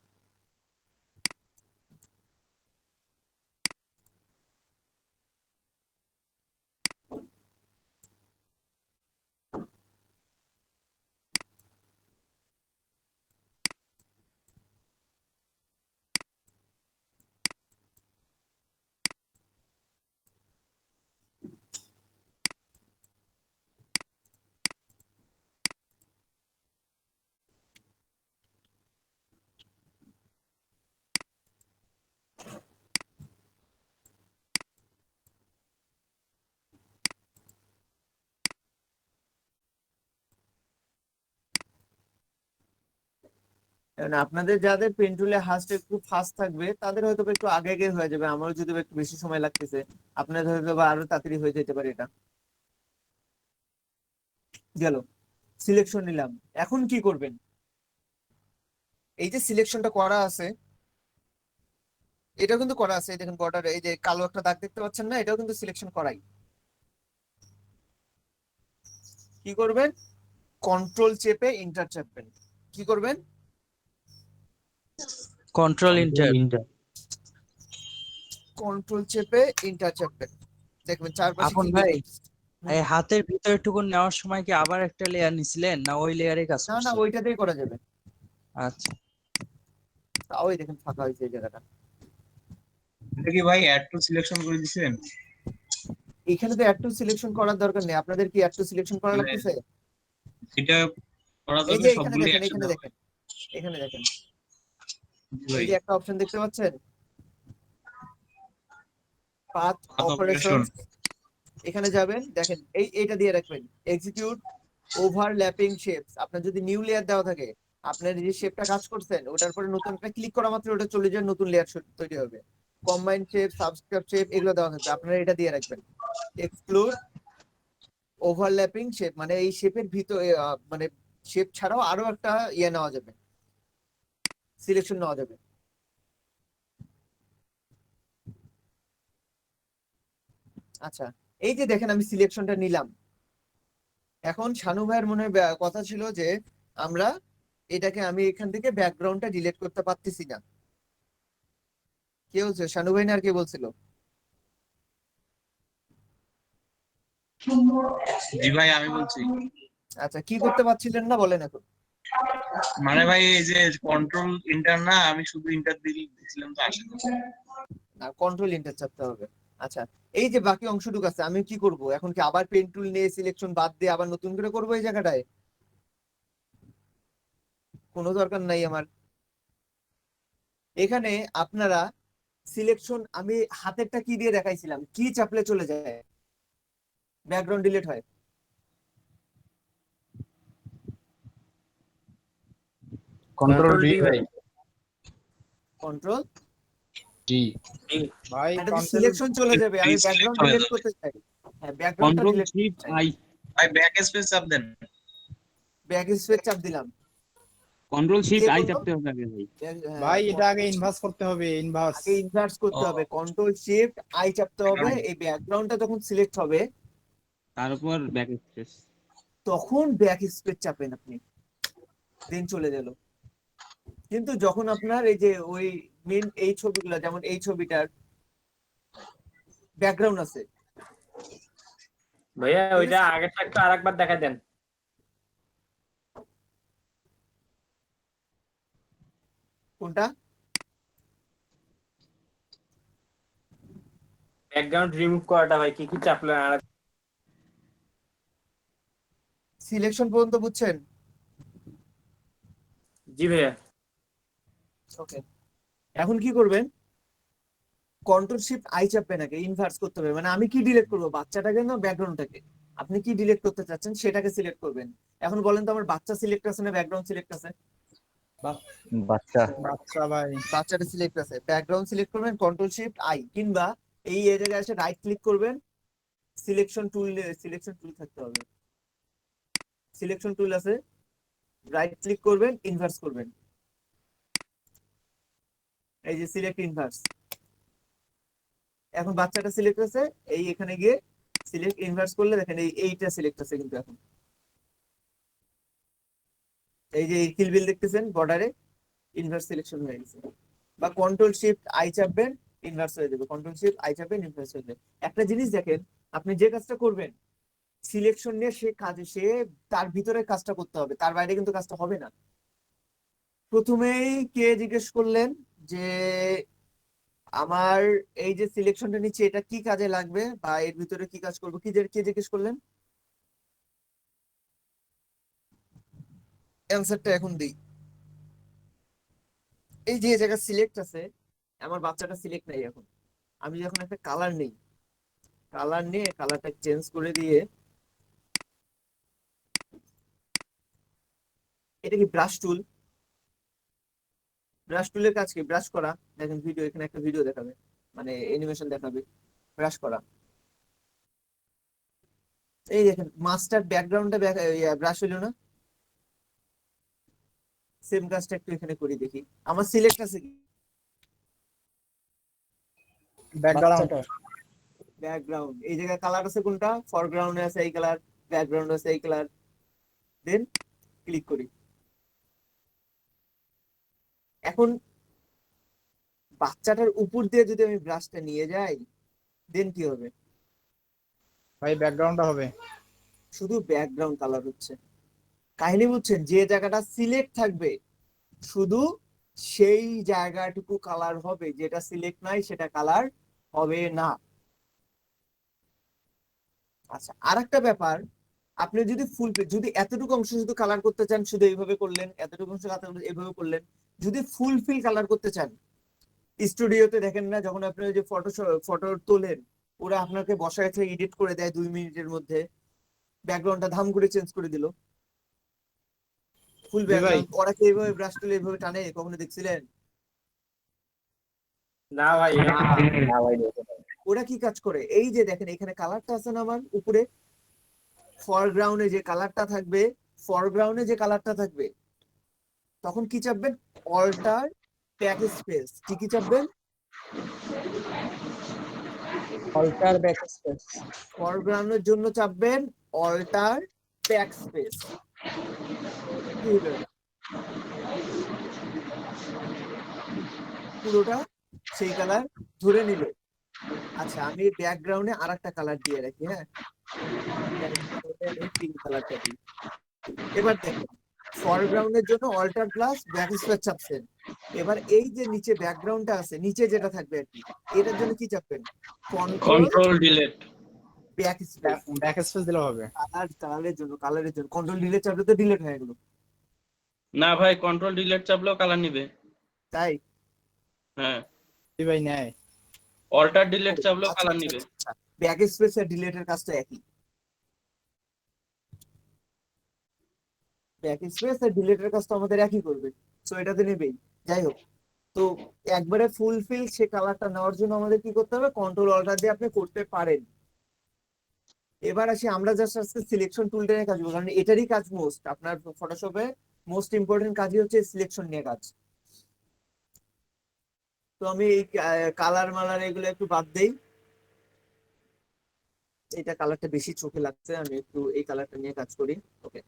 কারণ আপনাদের যাদের পেন টুলে হাতটা একটু ফাস্ট থাকবে তাদের হয়তো বা একটু আগে আগে হয়ে যাবে, আমারও যদি বা একটু বেশি সময় লাগতেছে, আপনাদের হয়তো বা আরো তাড়াতাড়ি হয়ে যেতে পারে। এটা গেল, সিলেকশন নিলাম। এখন কি করবেন? এই যে সিলেকশনটা করা আছে, এটাও কিন্তু করা আছে, এই দেখেন বর্ডার, এই যে কালো একটা দাগ দেখতে পাচ্ছেন না, এটাও কিন্তু সিলেকশন করাই। কি করবেন? কন্ট্রোল চেপে ইন্টার চাপবেন। কি করবেন? Control inter. কন্ট্রোল চেপে ইন্টার চাপবেন, দেখবেন চারপাশে আপন কি বের ভাই, হচ্ছে। এই হাতের ভিতরে টুকু নেওয়ার সময় কি আবার একটা লেয়ার নিছিলেন, না ওই লেয়ারে কাজ না না, করছেন? ওইটাতেই করা যাবে। আচ্ছা, তাও এই দেখেন ফাঁকা হয়েছে এই জায়গাটা। এটা কি ভাই অ্যাড টু সিলেকশন করে দিছেন? এখানে তো অ্যাড টু সিলেকশন করার দরকার নেই, আপনাদের কি অ্যাড টু সিলেকশন করা মানে লাগতেছে? এটা করার এই জন্য যে এখানে সবগুলো দেখেন, একসাথে এখানে হবে। দেখেন, এখানে দেখেন, জি ভাই, এই যে একটা অপশন দেখতে পাচ্ছেন, পাথ পাথ অপারেশন। অপারেশন। এখানে যাবেন, দেখেন এইটা দিয়ে রাখবেন, এক্সিকিউট ওভারল্যাপিং শেপস। আপনার যদি নিউ লেয়ার দেওয়া থাকে, আপনার যে শেপটা কাজ করছেন ওটার পরে নতুন একটা ক্লিক করা মাত্র ওটা চলে যায়, নতুন লেয়ার তৈরি হবে। কম্বাইন শেপ, সাবস্ক্রাইব শেপ, এগুলো দেওয়া থাকবে, আপনারা এটা দিয়ে রাখবেন। এক্সক্লুড ওভারল্যাপিং শেপ, মানে এই শেপের ভিতরে মানে শেপ ছাড়াও আরো একটা ইয়ে নেওয়া যাবে, সিলেকশন নেওয়া যাবে। আচ্ছা, এই যে দেখেন আমি সিলেকশনটা নিলাম। এখন শানু ভাইয়ের মনে হয় কথা ছিল যে আমরা এটাকে, আমি এখান থেকে ব্যাকগ্রাউন্ডটা ডিলিট করতে পারতেছি না। কে বলছে? শানু ভাই না আর কে বলছিল? জি ভাই আমি বলছি। আচ্ছা, কি করতে পারছিলেন না বলেন এখন। মানে ভাই এই যে কন্ট্রোল ইন্টার না, আমি শুধু ইন্টার দিয়েছিলাম তো আসে না, কন্ট্রোল এন্টার চাপতে হবে। আচ্ছা, এই যে বাকি অংশটুকু আছে আমি কি করব এখন? কি আবার পেন টুল নিয়ে সিলেকশন বাদ দিয়ে আবার নতুন করে করবো এই জায়গাটায়? কোনো দরকার নাই আমার। এখানে আপনারা সিলেকশন, আমি হাতেরটা কি দিয়ে দেখাইছিলাম, কি চাপলে চলে যায়, ব্যাকগ্রাউন্ড ডিলিট হয়। কন্ট্রোল ডি ভাই। Control D. ভাই এটা control- সিলেকশন চলে যাবে, আমি Delete ব্যাকগ্রাউন্ড হয়ে ডিলিট যাবে। করতে চাই। হ্যাঁ, ব্যাকগ্রাউন্ডটা কন্ট্রোল ডিলিট শিফট চাই। আই, ভাই ব্যাক স্পেস চাপ দেন। ব্যাক স্পেস চাপ দিলাম। কন্ট্রোল শিফট কে আই করলো? চাপতে হবে আগে ভাই। হ্যাঁ, ভাই এটা আগে ইনভার্স করতে হবে, ইনভার্স। আগে ইনভার্স করতে হবে, কন্ট্রোল শিফট আই চাপতে হবে। এই ব্যাকগ্রাউন্ডটা যখন সিলেক্ট হবে তারপর ব্যাক স্পেস। তখন ব্যাক স্পেস চাপেন আপনি, দেন চলে গেল। কিন্তু যখন আপনার এই যে ওই মেন এই ছবিগুলো, যেমন এই ছবিটার ব্যাকগ্রাউন্ড আছে, ভাইয়া ওইটা আগেরটা একটু আরেকবার দেখা দেন। কোনটা? ব্যাকগ্রাউন্ড রিমুভ করাটা ভাই কি কি চাপলেন? আর সিলেকশন পর্যন্ত বুঝছেন? জি ভাইয়া। ওকে, এখন কি করবেন? কন্ট্রোল শিফট আই চাপবেন, আগে ইনভার্স করতে হবে। মানে আমি কি ডিলিট করবো, বাচ্চাটাকে না ব্যাকগ্রাউন্ডটাকে? আপনি কি ডিলিট করতে চাচ্ছেন সেটাকে সিলেক্ট করবেন। এখন বলেন তো, আমার বাচ্চা সিলেক্ট আছে না ব্যাকগ্রাউন্ড সিলেক্ট আছে? বাচ্চা। আচ্ছা ভাই, বাচ্চাটা সিলেক্ট আছে, ব্যাকগ্রাউন্ড সিলেক্ট করবেন কন্ট্রোল শিফট আই, কিংবা এই জায়গায় এসে রাইট ক্লিক করবেন, সিলেকশন টুল থাকতে হবে। সিলেকশন টুল আছে, রাইট ক্লিক করবেন, ইনভার্স করবেন। এই যে সিলেক্ট ইনভার্স, এখন বাচ্চাটা সিলেক্ট আছে, এই এখানে গিয়ে সিলেক্ট ইনভার্স করলে দেখেন এইটা সিলেক্ট আছে। কিন্তু এখন এই যে কিল বিল দেখতেছেন বর্ডারে, ইনভার্স সিলেকশন হয়ে গেছে। বা কন্ট্রোল শিফট আই চাপবেন, ইনভার্স হয়ে যাবে। কন্ট্রোল শিফট আই চাপবেন, ইনভার্স হয়ে যাবে। একটা জিনিস দেখেন, আপনি যে কাজটা করবেন সিলেকশন নিয়ে, সে তার ভিতরে কাজটা করতে হবে, তার বাইরে কিন্তু কাজটা হবে না। প্রথমেই কে জিজ্ঞেস করলেন যে আমার এই যে সিলেকশনটা নিচ্ছে এটা কি কাজে লাগবে বা এর ভিতরে কি কাজ করবো, কে জিজ্ঞেস করলেন? অ্যান্সারটা এখন দিই। এই যে জায়গা সিলেক্ট আছে, আমার বাচ্চাটা সিলেক্ট নাই। এখন আমি যখন একটা কালার নেই, কালার নিয়ে কালারটা চেঞ্জ করে দিয়ে, এটা কি ব্রাশ টুল? ব্রাশ টুলের কাজ কি? ব্রাশ করা। দেখেন ভিডিও, এখানে একটা ভিডিও দেখাবে, মানে অ্যানিমেশন দেখাবে ব্রাশ করা। এই দেখেন মাস্টার ব্যাকগ্রাউন্ডটা ব্রাশ হইলো না? সেম কাজটা একটু এখানে করি দেখি। আমার সিলেক্ট আছে কি? ব্যাকগ্রাউন্ড। ব্যাকগ্রাউন্ড। এই জায়গায় কালার আছে কোনটা? ফরগ্রাউন্ডে আছে এই কালার, ব্যাকগ্রাউন্ডে আছে এই কালার। দেন ক্লিক করি। এখন বাচ্চাটার উপর দিয়ে যদি আমি ব্রাশটা নিয়ে যাই, দেন কি হবে? ভাই ব্যাকগ্রাউন্ডটা হবে। শুধু ব্যাকগ্রাউন্ড কালার হচ্ছে। কাহিনী বুঝছেন? যে জায়গাটা সিলেক্ট থাকবে শুধু সেই জায়গাটুকু কালার হবে, যেটা সিলেক্ট নাই সেটা কালার হবে না। আচ্ছা, আরেকটা ব্যাপার, আপনি যদি যদি এতটুকু অংশ শুধু কালার করতে চান, শুধু এইভাবে করলেন, এতটুকু অংশ এইভাবে করলেন। যদি ফুলফিল কালার করতে চান, স্টুডিওতে দেখেন না, যখন আপনি ওই যে ফটো তোলেন, ওরা আপনাকে বসায় এডিট করে দেয় 2 মিনিটের মধ্যে, ব্যাকগ্রাউন্ডটা ধাম করে চেঞ্জ করে দিল, ফুল ব্যাকগ্রাউন্ড। ওরা কি এইভাবে ব্রাশ তুলে এইভাবে টানে? কখনো দেখছিলেন? না ভাই, না ভাই, ওরা কি কাজ করে, এই যে দেখেন এখানে কালারটা আছে না আমার উপরে, ফরগ্রাউন্ডে যে কালারটা থাকবে, তখন কি চাপবেন? Alter back space. কি চাপবেন? Alter back space. ফরগ্রাউন্ডের জন্য চাপবেন অল্টার ব্যাক স্পেস। পুরোটা সেই কালার ধরে নিল। আচ্ছা, আমি ব্যাকগ্রাউন্ডে আর একটা কালার দিয়ে রাখি। হ্যাঁ, পিঙ্ক কালারটা দিই। এবার দেখেন ফরগ্রাউন্ডের জন্য অল্টার প্লাস ব্যাকস্পেস চাপছেন। এবার এই যে নিচে ব্যাকগ্রাউন্ডটা আছে, নিচে যেটা থাকবে আর কি, এটার জন্য কি চাপবেন? Control control delete. Backspace. Back space দিলে হবে। কালারের জন্য কন্ট্রোল ডিলিট চাপলে তো ডিলিট হয়ে গেল। না ভাই, কন্ট্রোল ডিলিট চাপলেও কালার নিবে। তাই হ্যাঁ, জি ভাই নেয়। অল্টার ডিলিট চাপলেও কালার নিবে। ব্যাকস্পেস আর ডিলিটের কাজটা একই। ব্যাকস্পেস আর ডিলিটের কাজটা আমাদের একই করবে, সো এটাতে নেবেই। যাই হোক, তো একবারে ফুলফিল সে কালারটা নেওয়ার জন্য আমাদের কি করতে হবে? কন্ট্রোল অল্টার দিয়ে আপনি করতে পারেন। এবার আসি আমরা জাস্ট আজকে সিলেকশন টুলটা নিয়ে কাজ করবো, কারণ এটারই কাজ মোস্ট। আপনার ফটোশপে মোস্ট ইম্পর্টেন্ট কাজই হচ্ছে সিলেকশন নিয়ে কাজ। তো আমি এই কালার মালার এগুলো একটু বাদ দেই, এটা কালারটা বেশি চোখে লাগছে, আমি একটু এই কালারটা নিয়ে কাজ করি। ওকে,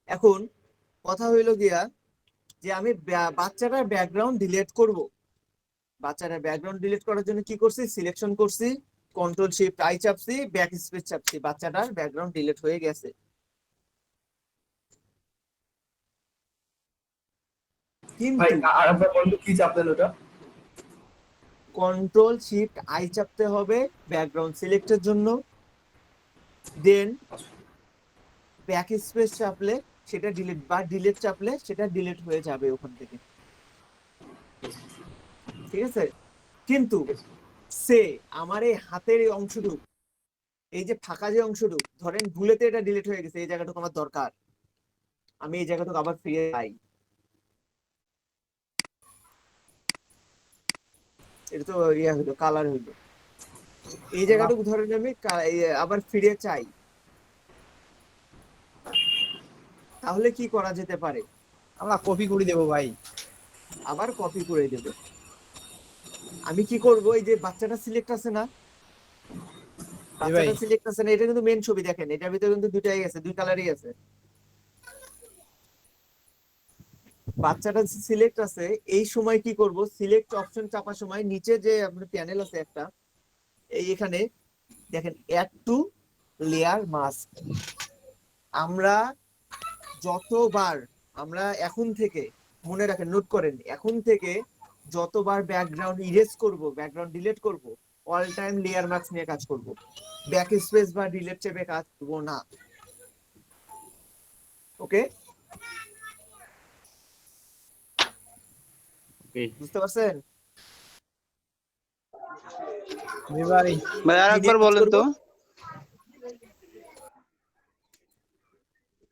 এখন কথা হইলো গিয়া যে আমি বাচ্চাটার ব্যাকগ্রাউন্ড ডিলিট করব। বাচ্চাটার ব্যাকগ্রাউন্ড ডিলিট করার জন্য কি করছি? সিলেকশন করছি, কন্ট্রোল শিফট আই চাপছি, ব্যাক স্পেস চাপছি, বাচ্চাটার ব্যাকগ্রাউন্ড ডিলিট হয়ে গেছে। কিন্তু কন্ট্রোল শিফট আই চাপতে হবে ব্যাকগ্রাউন্ড সিলেক্টের জন্য, দেন ব্যাক স্পেস চাপলে সেটা ডিলিট, বা ডিলিট চাপলে সেটা ডিলিট হয়ে যাবে ওখান থেকে। ঠিক আছে? কিন্তু সে আমার এই হাতের এই অংশটুকু, এই যে ফাঁকা যে অংশটুকু, ধরেন ভুলেতে এটা ডিলিট হয়ে গেছে, এই জায়গাটুকু আমার দরকার, আমি এই জায়গাটুকু আবার ফিরে পাই। এটা তো ইয়া হইলো, কালার হইলো। এই জায়গাটুকু ধরেন আমি আবার ফিরে চাই, তাহলে কি করা যেতে পারে? আমরা কপি করে দেবো ভাই। আবার কপি করে দেব। আমি কি করব? এই যে বাচ্চাটা সিলেক্ট আছে না, বাচ্চাটা সিলেক্ট আছে না, এটা কিন্তু মেন ছবি, দেখেন এটার ভিতরে কিন্তু দুটাই আছে, দুই কালারই আছে। বাচ্চাটা সিলেক্ট আছে, এই সময় কি করব? সিলেক্ট অপশন চাপার সময় নিচে যে আপনার প্যানেল আছে একটা, এই এখানে দেখেন অ্যাড টু লেয়ার মাস্ক। আমরা যতবার, আমরা এখন থেকে মনে রাখেন, নোট করেন, এখন থেকে যতবার ব্যাকগ্রাউন্ড ইরেজ করব, ব্যাকগ্রাউন্ড ডিলিট করব, অল টাইম লেয়ার মাস্ক নিয়ে কাজ করব, ব্যাক স্পেস বা ডিলিট চেপে কাজ করব না। ওকে, বুঝতে পারছেন? ভাই আরেকবার বলেন তো,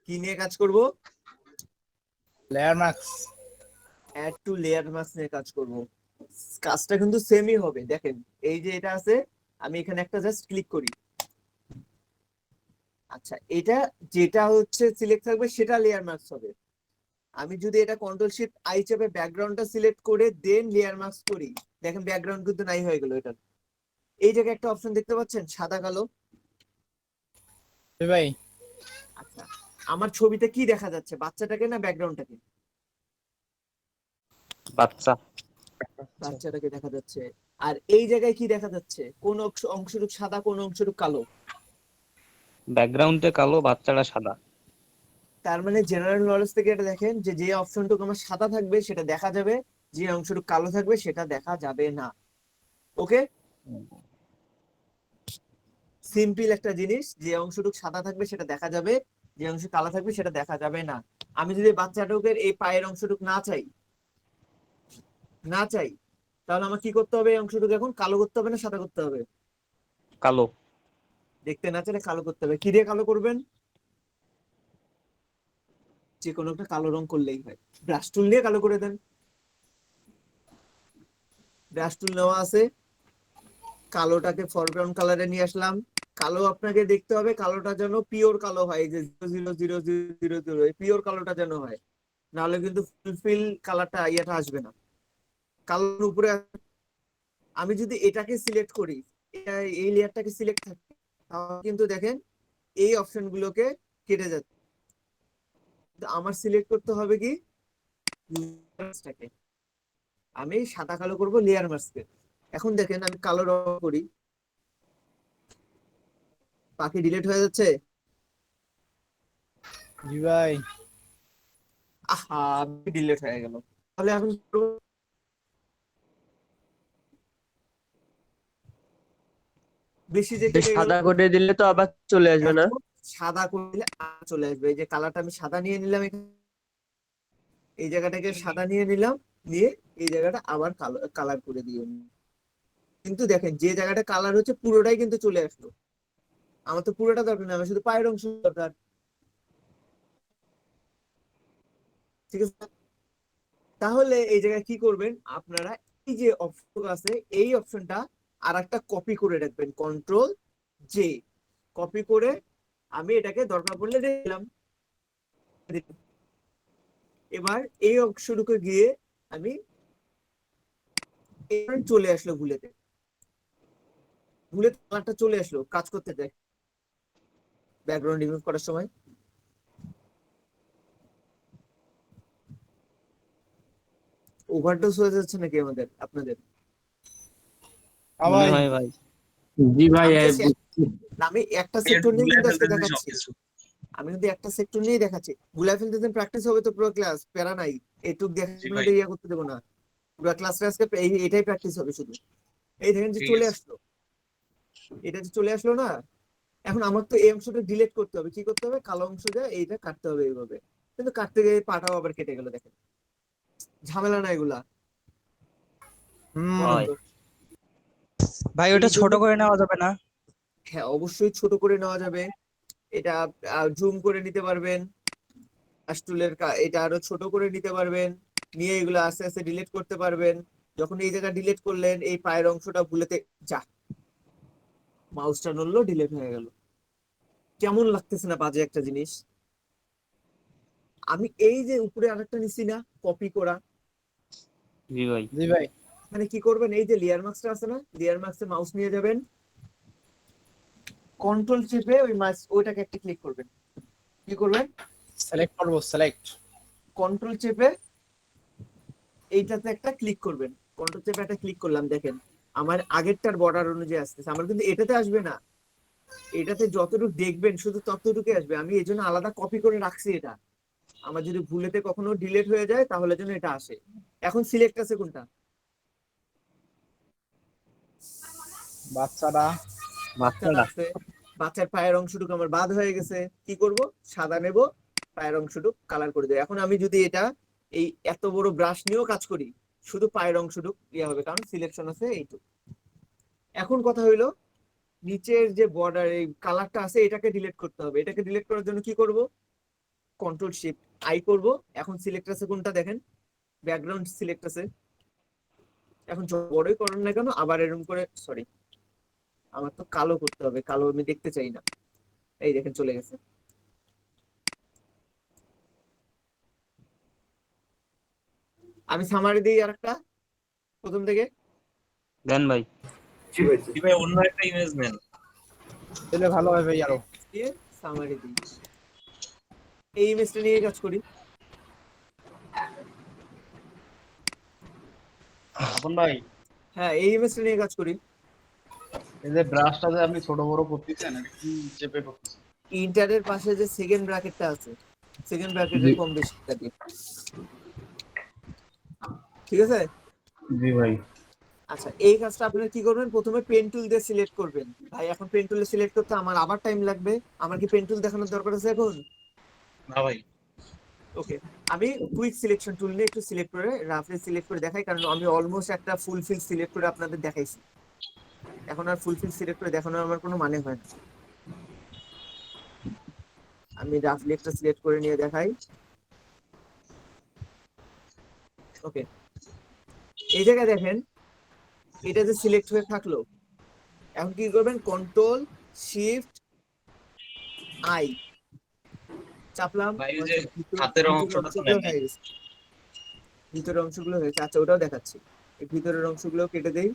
কি নিয়ে কাজ করব? Layer mask. Add to layer mask নিয়ে কাজ করব। কাজটা কিন্তু সেমই হবে। দেখেন এই যে এটা আছে, আমি এখানে একটা জাস্ট ক্লিক করি। আচ্ছা, এটা যেটা হচ্ছে সিলেক্ট থাকবে সেটা লেয়ার মাস্ক হবে। আমি যদি এটা কন্ট্রোল শিফট আই চেপে ব্যাকগ্রাউন্ডটা সিলেক্ট করে দেন লেয়ার মাস্ক করি, দেখেন ব্যাকগ্রাউন্ড কিন্তু নাই হয়ে গেল। এটা এই জায়গায় একটা অপশন দেখতে পাচ্ছেন, সাদা কালো। ভাই আচ্ছা, আমার ছবিতে কি দেখা যাচ্ছে? বাচ্চাটাকে না ব্যাকগ্রাউন্ডটাকে? বাচ্চা। বাচ্চাটাকে দেখা যাচ্ছে। আর এই জায়গায় কি দেখা যাচ্ছে? কোন অংশটুকু সাদা, কোন অংশটুকু কালো? ব্যাকগ্রাউন্ডে কালো, বাচ্চাটা সাদা। তার মানে জেনারেল নলেজ থেকে এটা দেখেন যে যে অপশনটুকু আমার সাদা থাকবে সেটা দেখা যাবে, যে অংশটুকু কালো থাকবে সেটা দেখা যাবে না। ওকে, সিম্পল একটা জিনিস, যে অংশটুকু সাদা থাকবে সেটা দেখা যাবে, যে অংশ কালো থাকবে সেটা দেখা যাবে না। আমি যদি বাচ্চাটুকের এই পায়ের অংশটুকু না চাই, তাহলে আমার কি করতে হবে? এই অংশটুকু এখন কালো করতে হবে না সাদা করতে হবে? কালো। দেখতে না চাইলে কালো করতে হবে। কি দিয়ে কালো করবেন? যে কোনো একটা কালো রং করলেই হয়। ব্রাশ টুল নিয়ে কালো করে দেন। ব্রাশ টুল নেওয়া আছে, কালোটাকে ফরগ্রাউন্ড কালারে নিয়ে আসলাম। কালো আপনাকে দেখতে হবে কালোটা যেন পিওর কালো হয়, যে 00000 এই পিওর কালোটা যেন হয়, নাহলে কিন্তু ফুলফিল কালারটা ইয়েটা আসবে না। কালোর উপরে আমি যদি এটাকে সিলেক্ট করি, এই লেয়ারটাকে সিলেক্ট থাকে, তাহলে কিন্তু দেখেন এই অপশন গুলোকে কেটে যাচ্ছে। আমার সিলেক্ট করতে হবে কি, আমি সাদা কালো করব লেয়ার মাস্কে। এখন দেখেন আমি কালো রং করি, পাখি ডিলিট হয়ে যাচ্ছে। জি ভাই। আহা ডিলেট হয়ে গেল। তাহলে এখন কি করবো? বেশি যে কেটে গেল, সাদা করে দিলে তো আবার চলে আসবে না? এখন সাদা করলে আর চলে আসবে। এই যে কালারটা আমি সাদা নিয়ে নিলাম, এই জায়গাটাকে সাদা নিয়ে নিলাম, নিয়ে এই জায়গাটা আবার কালার করে দিয়ে নিলাম। কিন্তু দেখেন যে জায়গাটা কালার হচ্ছে পুরোটাই কিন্তু চলে আসলো। আমার তো পুরোটা দরকার না, আমার শুধু পায়ের অংশ দরকার। ঠিক আছে, তাহলে এই জায়গায় কি করবেন আপনারা, এই যে অপশন আছে এই অপশনটা আর একটা কপি করে রাখবেন, কন্ট্রোল জে কপি করে আমি এটাকে দরকার পড়লে দিলাম। এবার এই অংশটুকু গিয়ে আমি এবার চলে আসলো ভুলেতে, ভুলেতে কালারটা চলে আসলো কাজ করতে দেয় ব্যাকগ্রাউন্ড রিমুভ করার সময়। ওভারডোজ হয়ে যাচ্ছে নাকি আমাদের আপনাদের? মনে হয় ভাই। জি ভাই আমি একটা সেক্টর নিয়ে কিন্তু আজকে ফেলতেছি দেখাচ্ছি, সবকিছু। আমি কিন্তু একটা সেক্টর নিয়েই দেখাচ্ছি। গুলাই ফেলতে প্র্যাকটিস হবে তো পুরো ক্লাস, প্যারা নাই। এইটুক জি দেখানো ভাই, ইয়া করতে দেবো না, পুরো ক্লাসটা আজকে এটাই প্র্যাকটিস হবে শুধু। এই দেখেন যে ঠিক চলে আছে। আসলো, এটা যে চলে আসলো না। এখন আমার তো এই অংশটা ডিলিট করতে হবে, কি করতে হবে, কালো অংশ দিয়ে এইটা কাটতে হবে এইভাবে, কিন্তু কাটতে গিয়ে পাটাও আবার কেটে গেল। দেখেন ঝামেলা না এগুলা। বলেন হয়। তো। ভাই এই ওটা ছোট জন্য করে নেওয়া যাবে না? হ্যাঁ অবশ্যই ছোট করে নেওয়া যাবে, এটা জুম করে নিতে পারবেন, টুলের এটা আরো ছোট করে নিতে পারবেন, নিয়ে এগুলো আস্তে আস্তে ডিলিট করতে পারবেন। যখন এই জায়গা ডিলিট করলেন এই পায়ের অংশটা ভুলেতে যা মাউসটা নড়লো ডিলিট হয়ে গেল। কেমন লাগতেছে না বাজে একটা জিনিস? আমি এই যে উপরে আরেকটা নিছি না কপি করা, জি ভাই। জি ভাই। মানে কি করবেন, এই যে লেয়ার মার্কসটা আছে না, লেয়ার মার্কসে মাউস নিয়ে যাবেন, কন্ট্রোল চেপে ওই মাউস ওইটাকে একটা ক্লিক করবেন। কি করবেন, সিলেক্ট করবো, সিলেক্ট। কন্ট্রোল চেপে এইটাতে একটা ক্লিক করবেন, কন্ট্রোল চেপে একটা ক্লিক করলাম, দেখেন আমার আগেরটার বর্ডার অনুযায়ী আসতেছে। আমার কিন্তু এটাতে আসবে না, এটাতে যতটুকু দেখবেন শুধু ততটুকুই আসবে। আমি এই জন্য আলাদা কপি করে রাখছি এটা, আমার যদি ভুলেতে কখনো ডিলিট হয়ে যায় তাহলে যেন এটা আসে। এখন সিলেক্ট আছে কোনটা, বাচ্চাটা। বাচ্চাটা আছে, বাচ্চার পায়ের অংশটুকু আমার বাদ হয়ে গেছে। কি করব, সাদা নেব, পায়ের অংশটুকু কালার করে দেব। এখন আমি যদি এটা এই এত বড় ব্রাশ নিয়েও কাজ করি, শুধু পায়ের অংশটুকু ইয়ে হবে, কারণ সিলেকশন আছে এইটুকু। এখন কথা হইলো নিচের যে বর্ডার এই কালারটা আছে এটাকে ডিলিট করতে হবে। এটাকে ডিলিট করার জন্য কি করব, কন্ট্রোল শিফট আই করব। এখন সিলেক্ট আছে কোনটা দেখেন, ব্যাকগ্রাউন্ড সিলেক্ট আছে। এখন বড়ই করেন না কেন আবার এরকম করে, সরি আমার তো কালো করতে হবে, কালো আমি দেখতে চাই না। এই দেখেন চলে গেছে। আমি সামারি দিই আরেকটা প্রথম থেকে। দেন ভাই। জি ভাই, অন্য একটা ইমেজ নেন। তাহলে ভালো হয় ভাই আরো। দিয়ে সামারি দিই, এই ইমেজটা নিয়ে কাজ করি। আপন ভাই, হ্যাঁ এই ইমেজটা নিয়ে কাজ করি। এই যে ব্রাশটা যে আপনি ছোট বড় করতেছেন এটা কি চেপে করতেছেন? ইন্টারের পাশে যে সেকেন্ড ব্র্যাকেটটা আছে, সেকেন্ড ব্র্যাকেটের কম বেশি থাকে, ঠিক আছে। জি ভাই। আচ্ছা এই কাজটা আপনারা কি করবেন, প্রথমে পেন টুল দিয়ে সিলেক্ট করবেন। ভাই এখন পেন টুলে সিলেক্ট করতে আমার আবার টাইম লাগবে, আমার কি পেন টুল দেখানোর দরকার আছে এখন? না ভাই, ওকে, আমি কুইক সিলেকশন টুল নিয়ে একটু সিলেক্ট করে রাফলি সিলেক্ট করে দেখাই, কারণ আমি অলমোস্ট একটা ফুলফিল সিলেক্ট করে আপনাদের দেখাইছি। এখন আর ফুলফিল সিলেক্ট করে দেখানোর আমার কোনো মানে হয় না। আমি রাফলি একটা সিলেক্ট করে নিয়ে দেখাই। ওকে, এই জায়গায় দেখেন এটা যে সিলেক্ট হয়ে থাকলো, এখন কি করবেন, কন্ট্রোল শিফট আই চাপলাম। ভাই ওই যে হাতের অংশটা তো নেন নাই। ভিতরের অংশগুলো হয়েছে, আচ্ছা ওটাও দেখাচ্ছি। এই ভিতরের অংশগুলো কেটে দেই,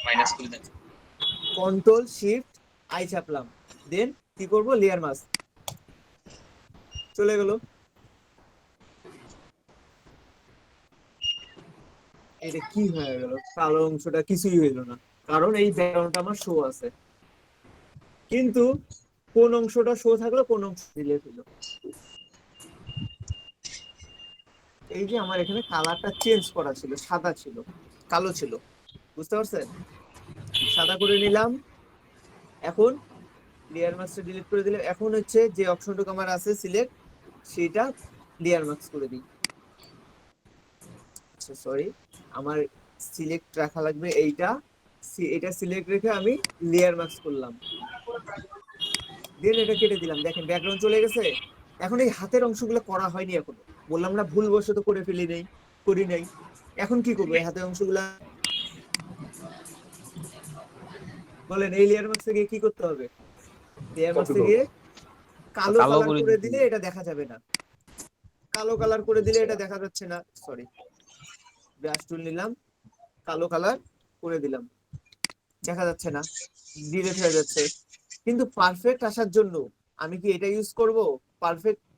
মাইনাস করে দেন। কন্ট্রোল শিফট আই চাপলাম, দেন কি করব, লেয়ার মাস্ক চলে গেল। এটা কি হয়ে গেল, কালো অংশটা কিছুই হইলো না, কারণ এই ব্যাকগ্রাউন্ডটা আমার শো আছে। কিন্তু কোন অংশটা শো থাকলো, কোন অংশ ডিলিট হলো। এই যে আমার এখানে কালারটা চেঞ্জ করা ছিল, সাদা ছিল, কালো ছিল, বুঝতে পারছেন? সাদা করে নিলাম। এখন লেয়ার মাস্কটা ডিলিট করে দিলাম। এখন হচ্ছে যে অপশনটুকু আমার আছে সিলেক্ট, সেটা লেয়ার মাস্ক করে দিই। আচ্ছা সরি, আমার সিলেক্ট রাখা লাগবে এইটা, এটা সিলেক্ট রেখে আমি লেয়ার মাস্ক করলাম, দেন এটা কেটে দিলাম। দেখেন ব্যাকগ্রাউন্ড চলে গেছে। এখন এই হাতের অংশগুলো করা হয়নি এখনো, বললাম না ভুলবশত করে ফেলি নাই, করি নাই। এখন কি করবো এই হাতের অংশগুলা? বলেন এই লেয়ার মাস্কে গিয়ে কি করতে হবে? লেয়ার মাস্কে গিয়ে কালো কালো কালার করে করে দিতে দিলে এটা দেখা যাবে না, কালো কালার করে দিলে এটা দেখা যাচ্ছে না। সরি, ব্রাশ টুল নিলাম, কালো কালার করে দিলাম, দেখা যাচ্ছে না, ডিলিট হয়ে যাচ্ছে। কিন্তু পারফেক্ট আসার জন্য আমি কি এটা ইউজ করব?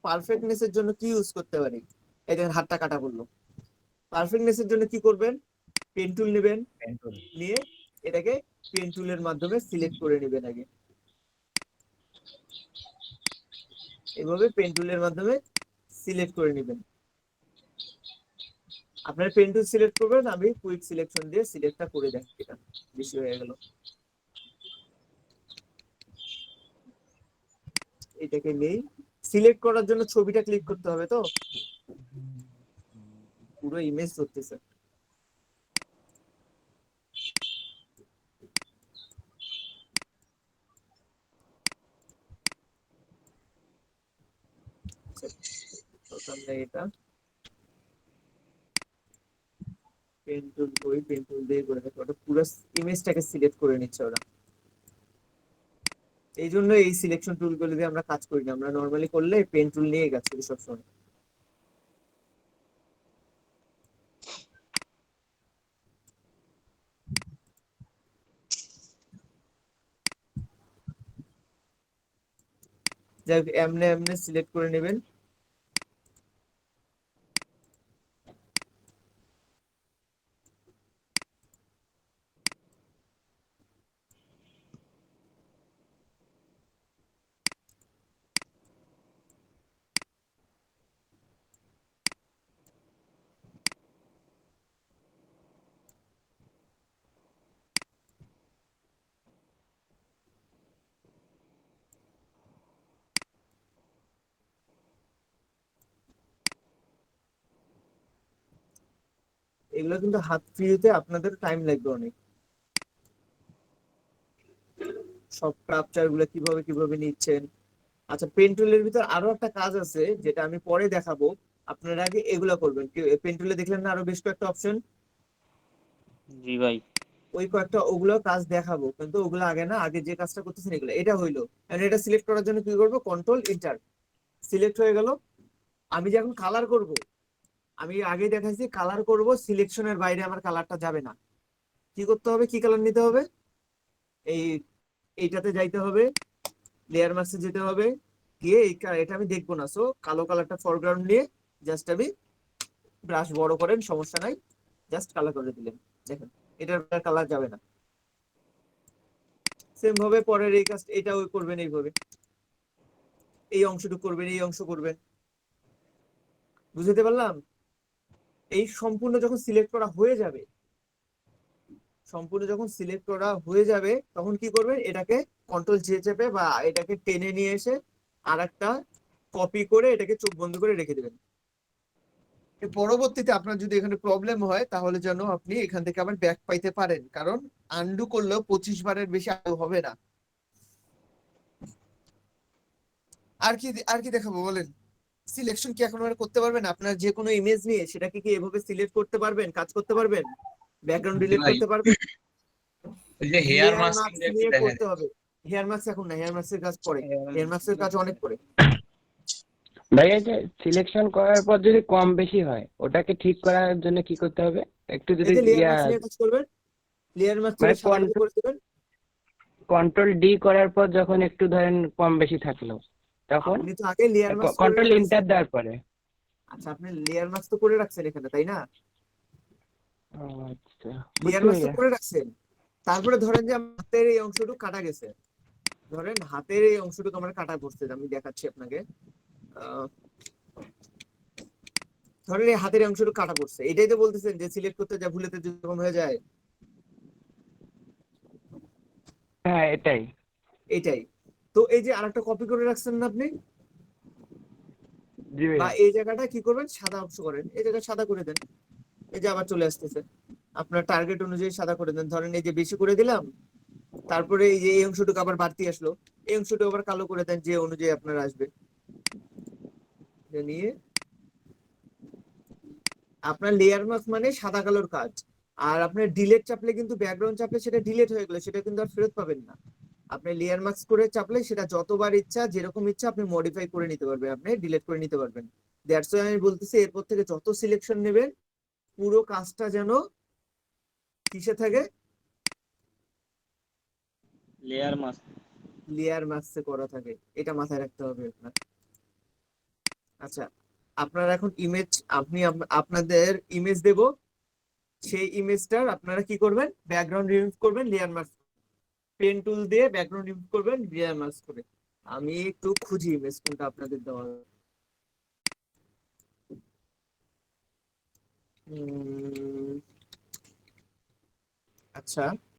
পারফেক্টনেসের জন্য কি ইউজ করতে পারি? এই দেখেন হাতটা কাটা পড়লো। পারফেক্টনেসের জন্য কি করবেন? পেন টুল নেবেন, নিয়ে এটাকে পেন টুলের মাধ্যমে সিলেক্ট করে নেবেন আগে। এভাবে পেন টুলের মাধ্যমে সিলেক্ট করে নেবেন। আপনার পেন টুল সিলেক্ট করবেন, আমি কুইক সিলেকশন দিয়ে সিলেক্টটা করে দেখি। এটা বেশি হয়ে গেল। এটাকে নেই, সিলেক্ট করার জন্য ছবিটা ক্লিক করতে হবে, তো পুরো ইমেজ ধরতেছে। এটা পেন টুল, ওই পেন টুল দিয়ে করে দেখো, ওটা পুরো ইমেজটাকে সিলেক্ট করে নিচ্ছে ওরা। এই জন্য এই সিলেকশন টুল গুলো দিয়ে আমরা কাজ করি না, আমরা নরমালি করলে পেন টুল নিয়ে কাজ করি সবসময়। যাই হোক, এমনি এমনি সিলেক্ট করে নেবেন। এগুলো কিন্তু হাত ফ্রিতে আপনাদের টাইম লাগবে অনেক। সব ক্রাফটার গুলো কিভাবে কিভাবে নিচ্ছেন। আচ্ছা, পেন টুলের ভিতর আরো একটা কাজ আছে যেটা আমি পরে দেখাবো, আপনারা আগে এগুলা করবেন। পেন টুলে দেখলেন না আরো বেশ কয়েকটা অপশন? জি ভাই। ওই কয়েকটা ওগুলো কাজ দেখাবো, কিন্তু ওগুলো আগে না, আগে যে কাজটা করতেছেন এগুলো। এটা হইলো, এটা সিলেক্ট করার জন্য কি করবো? কন্ট্রোল এন্টার, সিলেক্ট হয়ে গেল। আমি যখন কালার করব, আমি আগে দেখাইছি কালার করব, সিলেকশনের বাইরে আমার কালারটা যাবে না। কি করতে হবে? কি কালার নিতে হবে? এই এইটাতে যাইতে হবে, লেয়ার মাস্কে যেতে হবে, গিয়ে এটা আমি দেখবো না, সো কালো কালারটা ফরগ্রাউন্ড নিয়ে জাস্ট আমি ব্রাশ বড় করেন, সমস্যা নাই, জাস্ট কালার করে দিলেন। দেখেন এটার কালার যাবে না। সেম ভাবে পরের এই কাজ এটাও করবেন, এইভাবে এই অংশটুকু করবেন, এই অংশ করবেন। বুঝতে পারলাম? এই সম্পূর্ণ যখন সিলেক্ট করা হয়ে যাবে, সম্পূর্ণ যখন সিলেক্ট করা হয়ে যাবে, তখন কি করবেন? এটাকে কন্ট্রোল জে চেপে বা এটাকে টেনে নিয়ে এসে আরেকটা কপি করে এটাকে চোখ বন্ধ করে রেখে দেবেন। পরবর্তীতে আপনার যদি এখানে প্রবলেম হয়, তাহলে যেন আপনি এখান থেকে আবার ব্যাক পাইতে পারেন, কারণ আন্ডু করলেও 25 বারের বেশি আন্ডু হবে না। আর কি দেখাবো বলেন? সিলেকশন কি এখন আর করতে পারবেন? আপনার যে কোনো ইমেজ নিয়ে সেটাকে কি এভাবে সিলেক্ট করতে পারবেন, কাজ করতে পারবেন, ব্যাকগ্রাউন্ড ডিলিট করতে পারবেন? ওই যে হেয়ার লেয়ার মাস্ক মাস্ক একটু নিয়ে দেখা করতে হবে। হেয়ার মাস্ক এখন না, হেয়ার মাস্কের কাজ পরে, হেয়ার মাস্কের কাজ অনেক পরে। ভাই এই যে সিলেকশন করার পর যদি কম বেশি হয়, ওটাকে ঠিক করার জন্য কি করতে হবে? একটু যদি এই যে লেয়ার মাস্ক নিয়ে কাজ করবেন, লেয়ার মাস্ক মানে থেকে সাদা করে দিবেন। কন্ট্রোল ডি করার পর যখন একটু ধরেন কম বেশি থাকলো, তখন আপনি তো আগে লেয়ার মাস্ক করে কন্ট্রোল রাখছেন। এন্টার দেওয়ার পরে। আচ্ছা, আপনি লেয়ার মাস্ক তো করে রাখছেন এখানে, তাই না? ও আচ্ছা, লেয়ার বুঝতে মাস্ক তো পেরেছি। করে রাখছেন। তারপরে ধরেন যে হাতের এই অংশটুকু কাটা গেছে, ধরেন হাতের এই অংশটুকু আমার কাটা পড়ছে, আমি দেখাচ্ছি আপনাকে। আহ, ধরেন এই হাতের এই অংশটুকু কাটা পড়ছে, এটাই তো বলতেছেন যে সিলেক্ট করতে যা ভুলেতে যেরকম হয়ে যায়, হ্যাঁ এটাই। এটাই। তো এই যে আরেকটা কপি করে রাখছেন না আপনি, জি বা ভাইয়া। এই জায়গাটা কি করবেন, সাদা অংশ করেন, এই জায়গা সাদা করে দেন। এই যে আবার চলে আসতেছে, আপনার টার্গেট অনুযায়ী সাদা করে দেন। ধরেন এই যে বেশি করে দিলাম, তারপরে এই যে এই অংশটুকু আবার বাড়তি আসলো, এই অংশটুকু আবার কালো করে দেন যে অনুযায়ী আপনার আসবে। এটা নিয়ে আপনার লেয়ার মাস্ক মানে সাদা কালোর কাজ। আর আপনার ডিলেট চাপলে কিন্তু, ব্যাকগ্রাউন্ড চাপলে সেটা ডিলেট হয়ে গেলো, সেটা কিন্তু আর ফেরত পাবেন না। আপনি লেয়ার মাস্ক করে চাপলে সেটা যতবার ইচ্ছা, যেরকম ইচ্ছা আপনি মডিফাই করে নিতে পারবেন, আপনি ডিলিট করে নিতে পারবেন। দ্যাটস ওয়াই আমি বলতেছি এরপর থেকে যত সিলেকশন নেবেন, পুরো কাজটা যেন কিসে থাকে, লেয়ার মাস্ক। লেয়ার মাস্কে করা থাকে, এটা মাথায় রাখতে হবে আপনার। আচ্ছা, আপনার এখন ইমেজ, আপনাদের ইমেজ দেব, সেই ইমেজটার আপনারা কি করবেন, ব্যাকগ্রাউন্ড রিমুভ করবেন লেয়ার মাস্ক, পেন টুল দিয়ে ব্যাকগ্রাউন্ড রিমুভ করবেন লেয়ার মাস্ক করে। আমি একটু খুঁজি ইমেজ কোনটা আপনাদের দেওয়া। আচ্ছা,